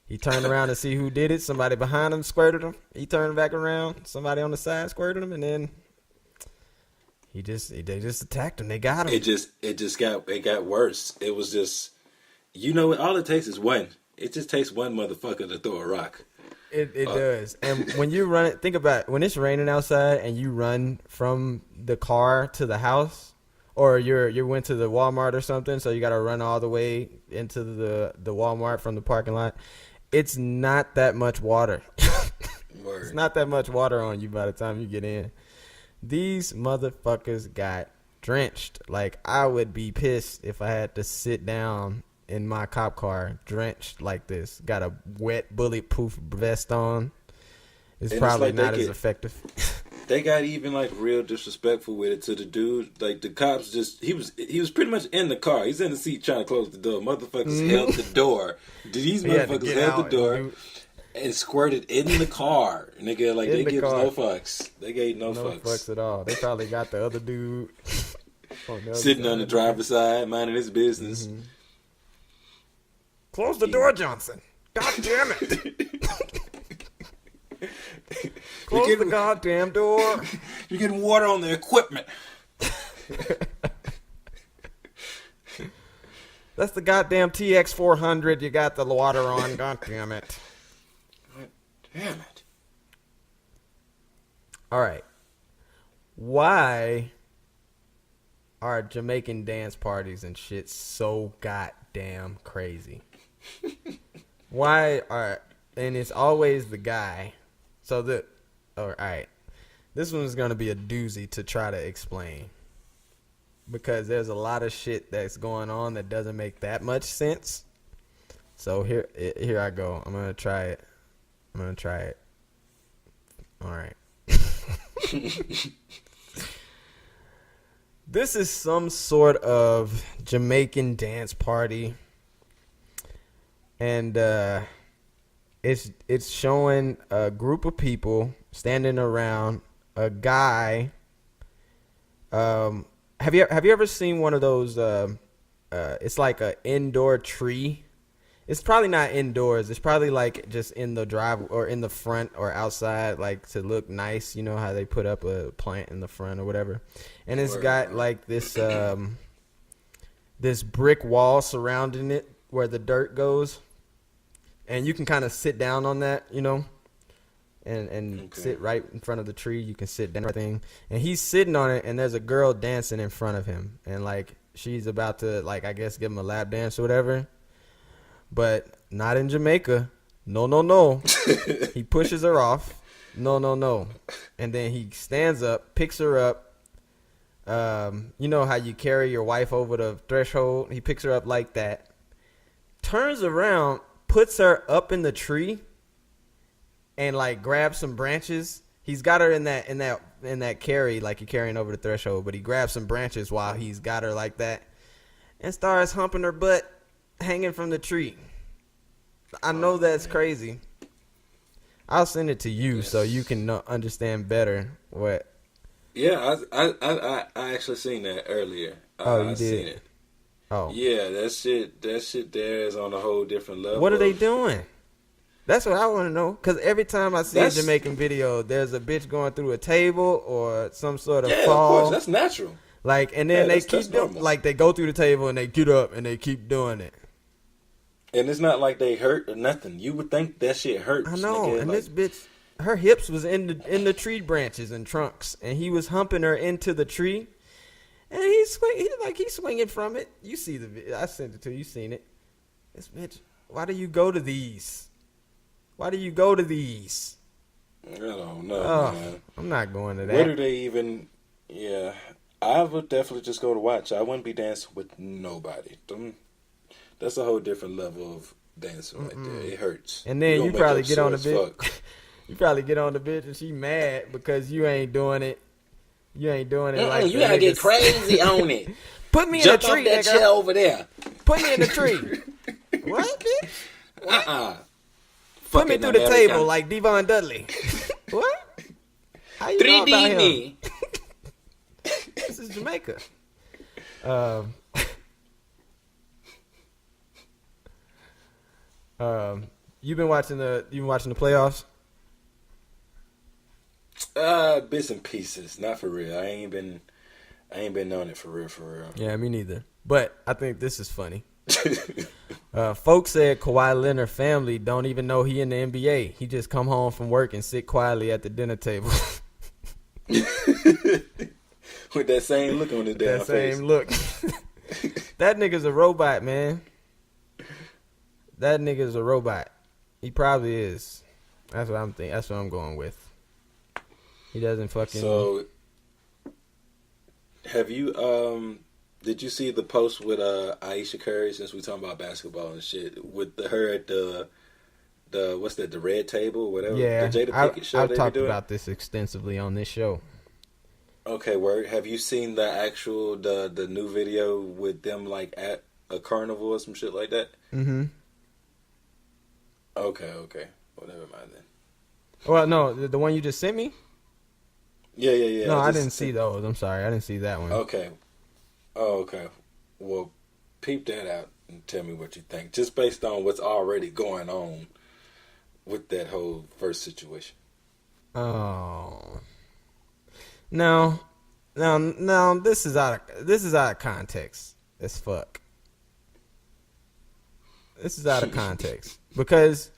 Speaker 1: He turned around to see who did it. Somebody behind him squirted him. He turned back around. Somebody on the side squirted him, and then they just attacked him. They got him.
Speaker 2: It got worse. It was just, all it takes is one. It just takes one motherfucker to throw a rock.
Speaker 1: It does. And when you run it, think about it, when it's raining outside and you run from the car to the house, or you went to the Walmart or something, so you got to run all the way into the Walmart from the parking lot. It's not that much water. It's not that much water on you by the time you get in. These motherfuckers got drenched. Like, I would be pissed if I had to sit down in my cop car drenched like this. Got a wet bulletproof vest on. It's probably not as effective.
Speaker 2: They got even like real disrespectful with it to the dude. Like, the cops he was pretty much in the car. He's in the seat trying to close the door. Motherfuckers held the door. These motherfuckers held the door and squirted in the car. Nigga, like, they give no fucks. They gave no fucks
Speaker 1: at all. They probably got the other dude
Speaker 2: sitting on the driver's side, minding his business.
Speaker 1: Close the door, Johnson. God damn it. Close the goddamn door.
Speaker 2: You're getting water on the equipment.
Speaker 1: That's the goddamn TX400 you got the water on. God damn it.
Speaker 2: God damn it.
Speaker 1: All right. Why are Jamaican dance parties and shit so goddamn crazy? And it's always the guy. So all right, this one's gonna be a doozy to try to explain, because there's a lot of shit that's going on that doesn't make that much sense. So here I go. I'm gonna try it. All right. This is some sort of Jamaican dance party. And it's showing a group of people standing around a guy. Have you ever seen one of those? It's like an indoor tree. It's probably not indoors. It's probably like just in the drive or in the front or outside, like to look nice. You know how they put up a plant in the front or whatever. And it's got like this this brick wall surrounding it where the dirt goes. And you can kind of sit down on that, and sit right in front of the tree. You can sit down, everything. And he's sitting on it, and there's a girl dancing in front of him. And, like, she's about to, like, I guess give him a lap dance or whatever. But not in Jamaica. No. He pushes her off. No. And then he stands up, picks her up. You know how you carry your wife over the threshold? He picks her up like that. Turns around, puts her up in the tree, and like grabs some branches. He's got her in that carry, like you're carrying over the threshold, but he grabs some branches while he's got her like that and starts humping her butt hanging from the tree. I know that's crazy. I'll send it to you so you can understand better what.
Speaker 2: Yeah, I actually seen that earlier.
Speaker 1: Oh, you
Speaker 2: I
Speaker 1: did?
Speaker 2: seen it.
Speaker 1: Oh.
Speaker 2: Yeah, that shit there is on a whole different level.
Speaker 1: What are they doing? That's what I want to know. Because every time I see a Jamaican video, there's a bitch going through a table or some sort of fall.
Speaker 2: Yeah, of course. That's natural.
Speaker 1: Like, and then they keep doing, like, they go through the table and they get up and they keep doing it.
Speaker 2: And it's not like they hurt or nothing. You would think that shit hurts.
Speaker 1: I know.
Speaker 2: Nigga.
Speaker 1: And this bitch, her hips was in the tree branches and trunks, and he was humping her into the tree, and he's swinging from it. You see the video? I sent it to you. You seen it? This bitch. Why do you go to these? I
Speaker 2: don't know, man.
Speaker 1: I'm not going to that.
Speaker 2: Where do they even? Yeah, I would definitely just go to watch. I wouldn't be dancing with nobody. That's a whole different level of dancing right there. It hurts.
Speaker 1: And then you probably get on the bitch. You probably get on the bitch and she mad because you ain't doing it. You ain't doing it like
Speaker 2: you gotta get crazy on it.
Speaker 1: Put me
Speaker 2: Jump
Speaker 1: in a tree,
Speaker 2: off that
Speaker 1: nigga.
Speaker 2: chair over there.
Speaker 1: Put me in a tree. What, bitch? Put me through
Speaker 2: American.
Speaker 1: the table like Devon Dudley. What? How you know about him? This is Jamaica. You been watching the playoffs?
Speaker 2: Bits and pieces, not for real. I ain't been on it for real.
Speaker 1: Yeah, me neither. But I think this is funny. Folks said Kawhi Leonard family don't even know he in the NBA. He just come home from work and sit quietly at the dinner table.
Speaker 2: With that same look on his damn face.
Speaker 1: That same look. That nigga's a robot, man. That nigga's a robot. He probably is. That's what I'm thinking. That's what I'm going with. He doesn't fucking.
Speaker 2: So, have you did you see the post with Aisha Curry, since we talking about basketball and shit, with her at the what's that, the red table or whatever?
Speaker 1: Yeah,
Speaker 2: the Jada Pinkett show.
Speaker 1: I've talked about this extensively on this show.
Speaker 2: Okay, word. Have you seen the actual the new video with them like at a carnival or some shit like that?
Speaker 1: Mm-hmm.
Speaker 2: Okay. Well, never mind then.
Speaker 1: Well, no, the one you just sent me?
Speaker 2: Yeah.
Speaker 1: No, I didn't see those. I'm sorry. I didn't see that one.
Speaker 2: Okay. Oh, okay. Well, peep that out and tell me what you think, just based on what's already going on with that whole first situation.
Speaker 1: Oh. No, this is out of context as fuck. This is out of context because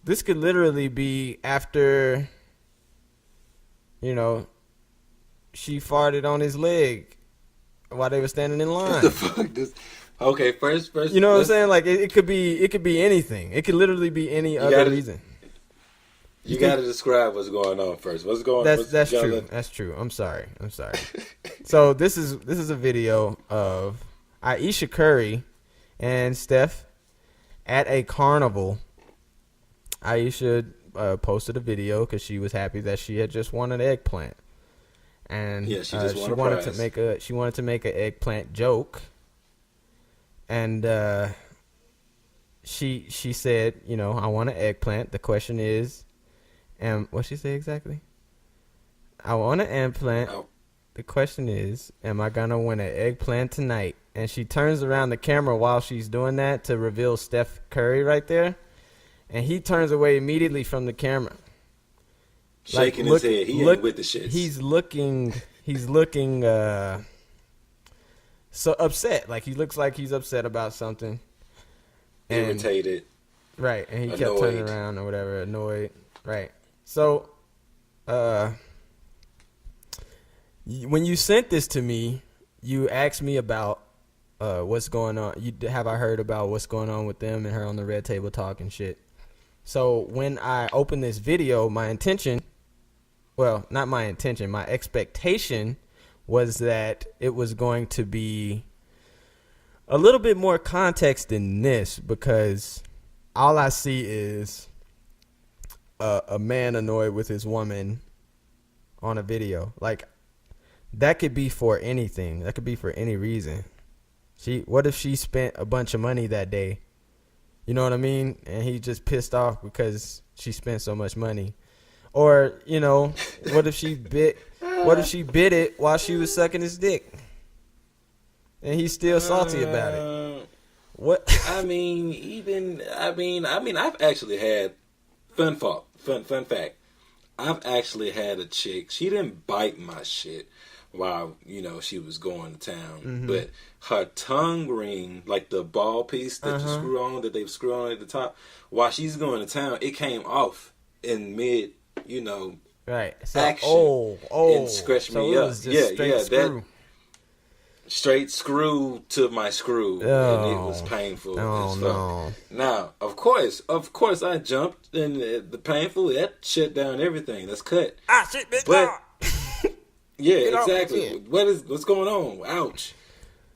Speaker 1: this could literally be after, she farted on his leg while they were standing in line.
Speaker 2: What the fuck? Okay, first.
Speaker 1: You know what I'm saying? Like it could be anything. It could literally be any other reason.
Speaker 2: You got to describe what's going on first. What's going on?
Speaker 1: That's true. That's true. I'm sorry. So this is a video of Aisha Curry and Steph at a carnival. Aisha posted a video because she was happy that she had just won an eggplant, and
Speaker 2: she wanted
Speaker 1: to make an eggplant joke, and she said, I want an eggplant. The question is, what she say exactly? I want an eggplant. Oh. The question is, am I gonna win an eggplant tonight? And she turns around the camera while she's doing that to reveal Steph Curry right there. And he turns away immediately from the camera,
Speaker 2: shaking his head. He ain't with the shits.
Speaker 1: He's looking so upset. Like he looks like he's upset about something.
Speaker 2: Irritated.
Speaker 1: Right, and he kept turning around or whatever, annoyed. Right. So, when you sent this to me, you asked me about what's going on. Have I heard about what's going on with them and her on the Red Table Talk and shit. So when I opened this video, my expectation was that it was going to be a little bit more context than this, because all I see is a man annoyed with his woman on a video. Like, that could be for anything. That could be for any reason. What if she spent a bunch of money that day? You know what I mean? And he just pissed off because she spent so much money. Or, you know, what if she bit it while she was sucking his dick? And he's still salty about it. What?
Speaker 2: I've actually had fun fact. I've actually had a chick. She didn't bite my shit while, you know, she was going to town, but her tongue ring, like the ball piece that you screw on, that they screw on at the top, while she's going to town, it came off in mid, you know,
Speaker 1: right. So,
Speaker 2: action, and scratched me up.
Speaker 1: Screw.
Speaker 2: Straight screw to my screw, and it was painful as fuck. No. Now, of course, I jumped, and the painful, that shut down everything. That's cut.
Speaker 1: Shit, bitch.
Speaker 2: But yeah, exactly. What's going on? Ouch.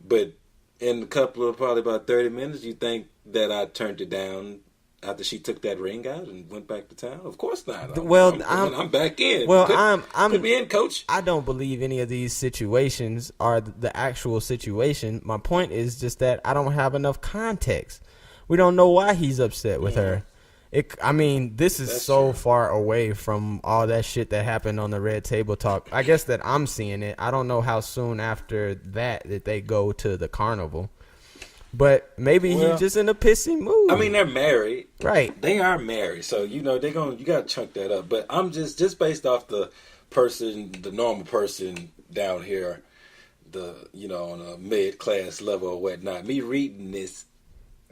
Speaker 2: But in a couple of probably about 30 minutes, you think that I turned it down after she took that ring out and went back to town? Of course not. I'm back in.
Speaker 1: Well,
Speaker 2: could be in, coach.
Speaker 1: I don't believe any of these situations are the actual situation. My point is just that I don't have enough context. We don't know why he's upset with her. This is so far away from all that shit that happened on the Red Table Talk. I guess that I'm seeing it. I don't know how soon after that they go to the carnival. But maybe he's just in a pissy mood.
Speaker 2: I mean, they're married.
Speaker 1: Right.
Speaker 2: They are married. So, you know, you got to chunk that up. But I'm just based off the normal person down here, on a mid-class level or whatnot. Me reading this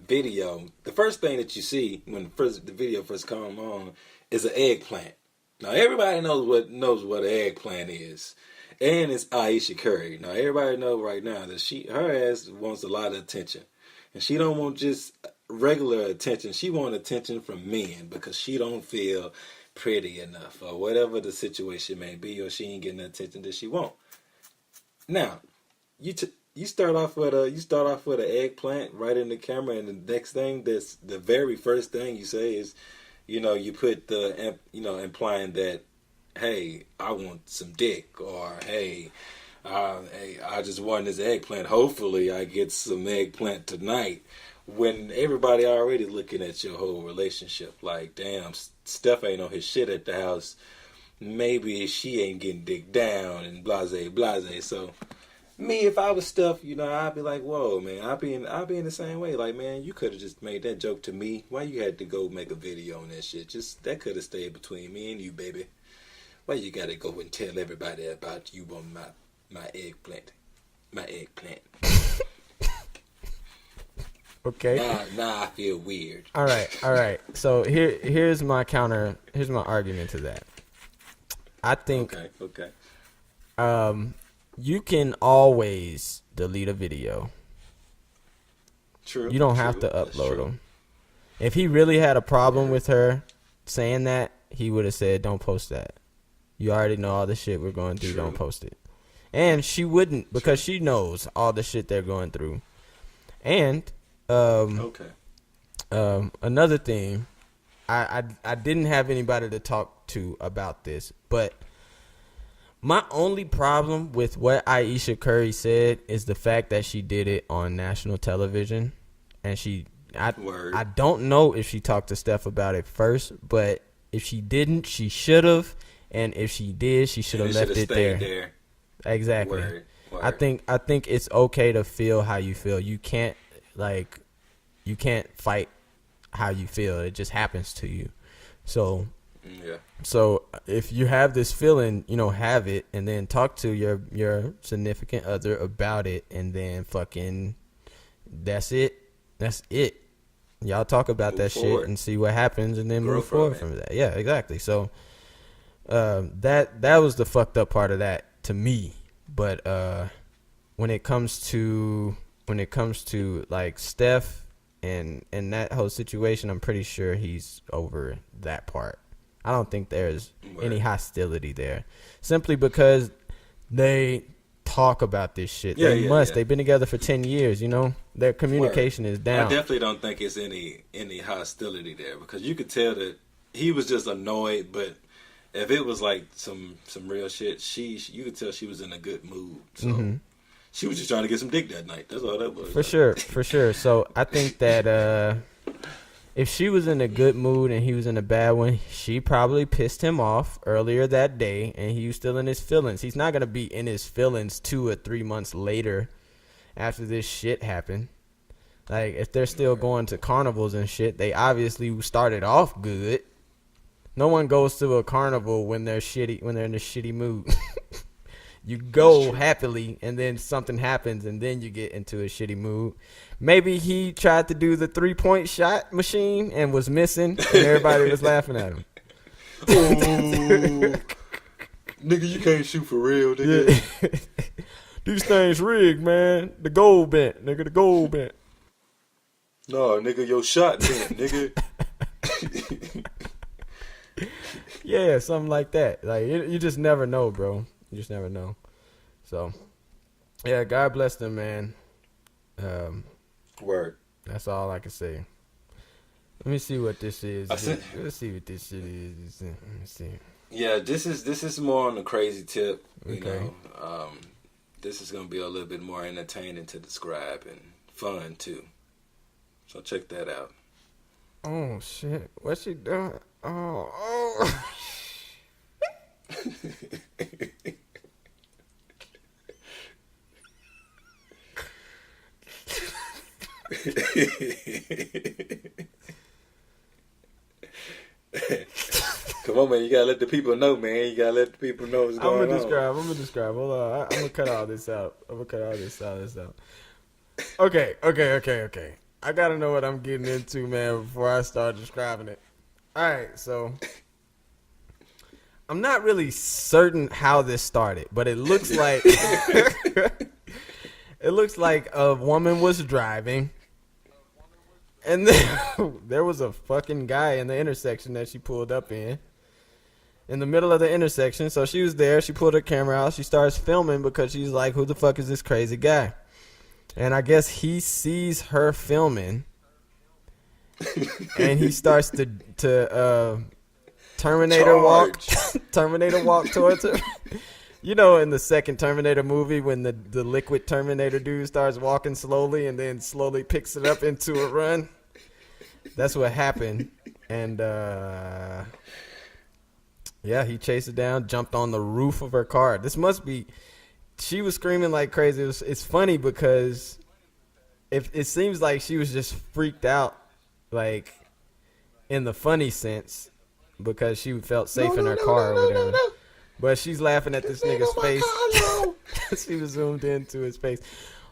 Speaker 2: video, the first thing that you see when the video first comes on is an eggplant. Now, everybody knows what an eggplant is. And it's Aisha Curry. Now, everybody knows right now that her ass wants a lot of attention. And she don't want just regular attention. She wants attention from men because she don't feel pretty enough or whatever the situation may be, or she ain't getting the attention that she want. Now, you start off with an eggplant right in the camera, and the next thing, the very first thing you say is, you put implying that, hey, I want some dick, or hey, I just want this eggplant. Hopefully, I get some eggplant tonight. When everybody already looking at your whole relationship, like, damn, Steph ain't on his shit at the house. Maybe she ain't getting dick down and blase. So, me, if I was Steph, I'd be like, whoa, man, I'd be in the same way. Like, man, you could have just made that joke to me. Why you had to go make a video on that shit? That could have stayed between me and you, baby. Why you gotta go and tell everybody about you on my eggplant? My eggplant.
Speaker 1: Okay.
Speaker 2: Now I feel weird.
Speaker 1: All right. So here's my argument to that. I think
Speaker 2: Okay.
Speaker 1: You can always delete a video.
Speaker 2: True.
Speaker 1: You don't have to upload them. If he really had a problem with her saying that, he would have said, don't post that. You already know all the shit we're going through. True. Don't post it. And she wouldn't, because she knows all the shit they're going through. And another thing, I didn't have anybody to talk to about this, but my only problem with what Aisha Curry said is the fact that she did it on national television, and I don't know if she talked to Steph about it first, but if she didn't, she should have. And if she did, she should have left it there. Exactly. Word. I think it's okay to feel how you feel. You can't fight how you feel. It just happens to you. So yeah. So if you have this feeling, have it, and then talk to your significant other about it, and then fucking that's it. That's it. Y'all talk about that shit and see what happens, and then move forward from that. Yeah, exactly. So that was the fucked up part of that to me. But when it comes to when it comes to like Steph and that whole situation, I'm pretty sure he's over that part. I don't think there's any hostility there, simply because they talk about this shit. They must. They've been together for 10 years. You know, their communication is down.
Speaker 2: I definitely don't think it's any hostility there, because you could tell that he was just annoyed. But if it was like some real shit, you could tell she was in a good mood. So she was just trying to get some dick that night. That's all that was.
Speaker 1: For sure. So I think that if she was in a good mood and he was in a bad one, she probably pissed him off earlier that day, and he was still in his feelings. He's not going to be in his feelings 2 or 3 months later after this shit happened. Like, if they're still going to carnivals and shit, they obviously started off good. No one goes to a carnival when they're shitty, when they're in a shitty mood. You go happily, and then something happens, and then you get into a shitty mood. Maybe he tried to do the 3-point shot machine and was missing, and everybody was laughing at him.
Speaker 2: Oh, nigga, you can't shoot for real, nigga.
Speaker 1: Yeah. These things rigged, man. The goal bent, nigga. The goal bent.
Speaker 2: No, nigga, your shot bent, nigga.
Speaker 1: Yeah, something like that. Like, you just never know, bro. You just never know. So, yeah, God bless them, man.
Speaker 2: Word.
Speaker 1: That's all I can say. Let me see what this is. Let's see what this shit is. Let me see.
Speaker 2: Yeah, this is more on the crazy tip. You
Speaker 1: Okay.
Speaker 2: know, this is gonna be a little bit more entertaining to describe and fun too. So check that out.
Speaker 1: Oh shit! What's she doing? Oh.
Speaker 2: Come on, man. You gotta let the people know, man. You gotta let the people know what's going on.
Speaker 1: I'm gonna describe. Hold on. I'm gonna cut all this out. Okay. I gotta know what I'm getting into, man, before I start describing it. All right, so I'm not really certain how this started, but it looks like a woman was driving, and then there was a fucking guy in the intersection that she pulled up in the middle of the intersection. So she was there. She pulled her camera out. She starts filming because she's like, who the fuck is this crazy guy? And I guess he sees her filming, and he starts to Terminator walk towards her. You know, in the second Terminator movie, when the liquid Terminator dude starts walking slowly and then slowly picks it up into a run. That's what happened. And yeah, he chased her down, jumped on the roof of her car. This must be. She was screaming like crazy. It's funny because it seems like she was just freaked out, like in the funny sense, because she felt safe in her car or whatever. No. But she's laughing at this nigga's face. She was zoomed into his face.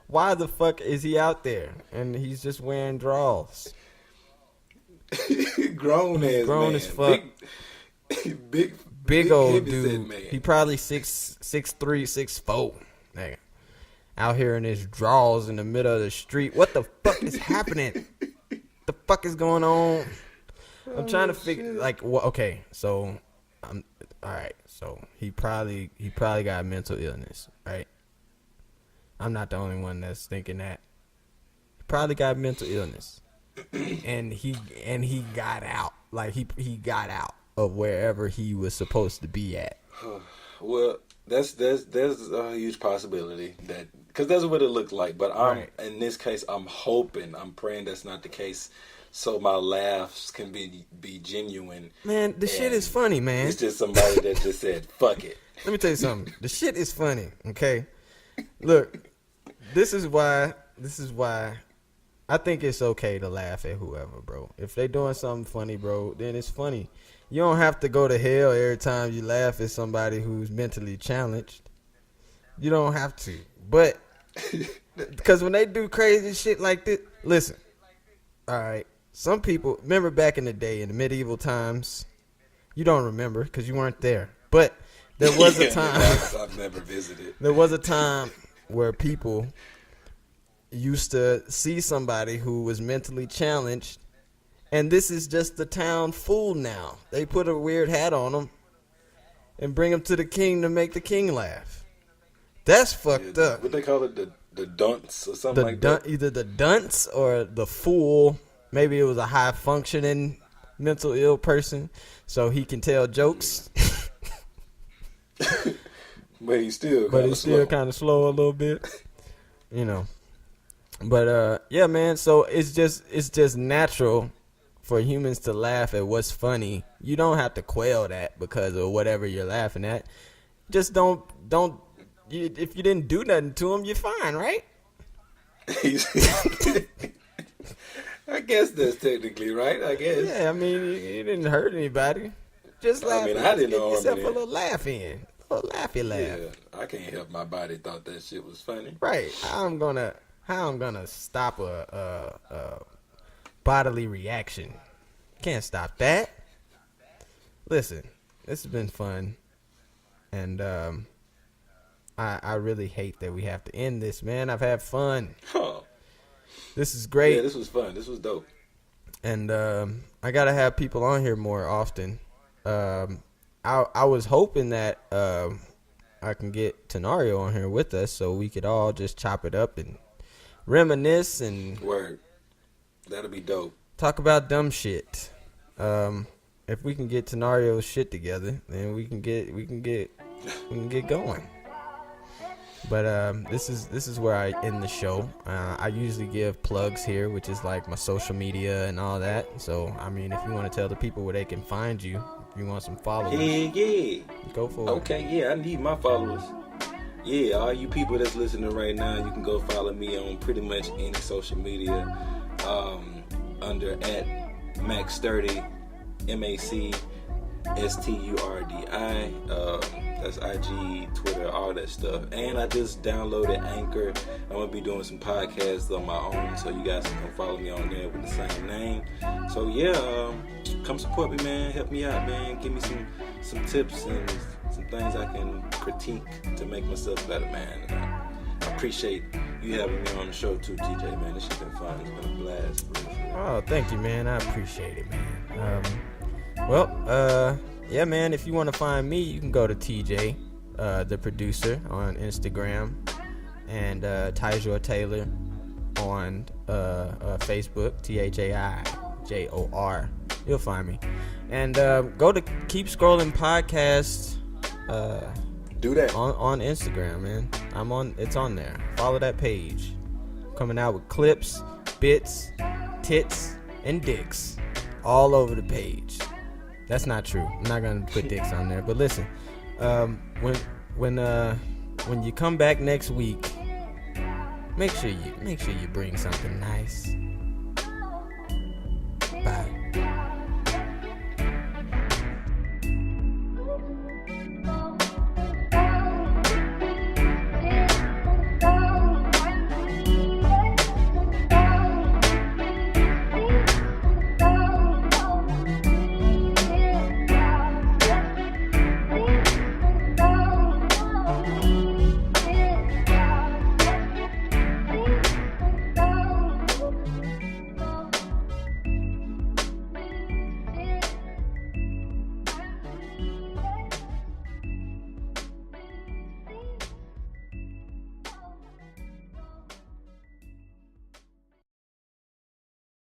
Speaker 1: Why the fuck is he out there? And he's just wearing drawers.
Speaker 2: Grown
Speaker 1: as fuck. Big old dude. Man. He probably 6'3", 6'4". Nigga. Out here in his drawers in the middle of the street. What the fuck is happening? The fuck is going on? I'm trying to figure okay, so all right. So he probably got mental illness, right? I'm not the only one that's thinking that. He probably got mental illness. and he got out. Like he got out of wherever he was supposed to be at.
Speaker 2: Well, there's a huge possibility that, because that's what it looked like. But in this case, I'm praying that's not the case, so my laughs can be genuine.
Speaker 1: Man, the shit is funny, man.
Speaker 2: It's just somebody that just said, "Fuck it."
Speaker 1: Let me tell you something. The shit is funny. Okay, look, this is why I think it's okay to laugh at whoever, bro. If they doing something funny, bro, then it's funny. You don't have to go to hell every time you laugh at somebody who's mentally challenged. You don't have to. But, because when they do crazy shit like this, listen, all right, some people, remember back in the day, in the medieval times, you don't remember because you weren't there. But there was a time.
Speaker 2: I've never visited.
Speaker 1: There was a time where people used to see somebody who was mentally challenged, and this is just the town fool now. They put a weird hat on them and bring him to the king to make the king laugh. That's fucked up.
Speaker 2: What they call it, the dunce or something like that?
Speaker 1: Either the dunce or the fool. Maybe it was a high functioning mental ill person, so he can tell jokes.
Speaker 2: But he's still
Speaker 1: kind of slow a little bit, you know. But yeah, man. So it's just natural for humans to laugh at what's funny. You don't have to quail that because of whatever you're laughing at. Just don't. If you didn't do nothing to him, you're fine, right?
Speaker 2: I guess that's technically right. I guess.
Speaker 1: Yeah, I mean, you didn't hurt anybody. Just laugh.
Speaker 2: I mean, I didn't
Speaker 1: get
Speaker 2: know
Speaker 1: yourself a little laugh in. A little laughy laugh.
Speaker 2: Yeah, I can't help my body thought that shit was funny.
Speaker 1: Right. How I'm gonna stop a bodily reaction? Can't stop that. Listen, this has been fun, and I really hate that we have to end this, man. I've had fun.
Speaker 2: Oh.
Speaker 1: This is great.
Speaker 2: Yeah, this was fun. This was dope.
Speaker 1: And I gotta have people on here more often. I was hoping that I can get Tenario on here with us so we could all just chop it up and reminisce and
Speaker 2: word. That'll be dope.
Speaker 1: Talk about dumb shit. If we can get Tenario's shit together, then we can get going. But this is where I end the show. I usually give plugs here, which is like my social media and all that. So I mean, if you want to tell the people where they can find you, if you want some followers,
Speaker 2: yeah,
Speaker 1: go for it.
Speaker 2: Okay, yeah, I need my followers. Yeah, all you people that's listening right now, you can go follow me on pretty much any social media under at Max Sturdi, MACSTURDI. That's IG, Twitter, all that stuff. And I just downloaded Anchor. I'm going to be doing some podcasts on my own, so you guys can come follow me on there with the same name. So yeah, come support me, man. Help me out, man. Give me some tips and some things I can critique to make myself better, man. And I appreciate you having me on the show too, TJ, man. This shit's been fun. It's been a blast.
Speaker 1: Oh, thank you, man. I appreciate it, man. Yeah, man, if you want to find me, you can go to TJ, the producer, on Instagram, and Tyjor Taylor on Facebook, THAIJOR. You'll find me. And go to Keep Scrolling Podcast.
Speaker 2: Do that
Speaker 1: on Instagram, man. It's on there. Follow that page. Coming out with clips, bits, tits, and dicks all over the page. That's not true. I'm not gonna put dicks on there. But listen, when you come back next week, make sure you bring something nice.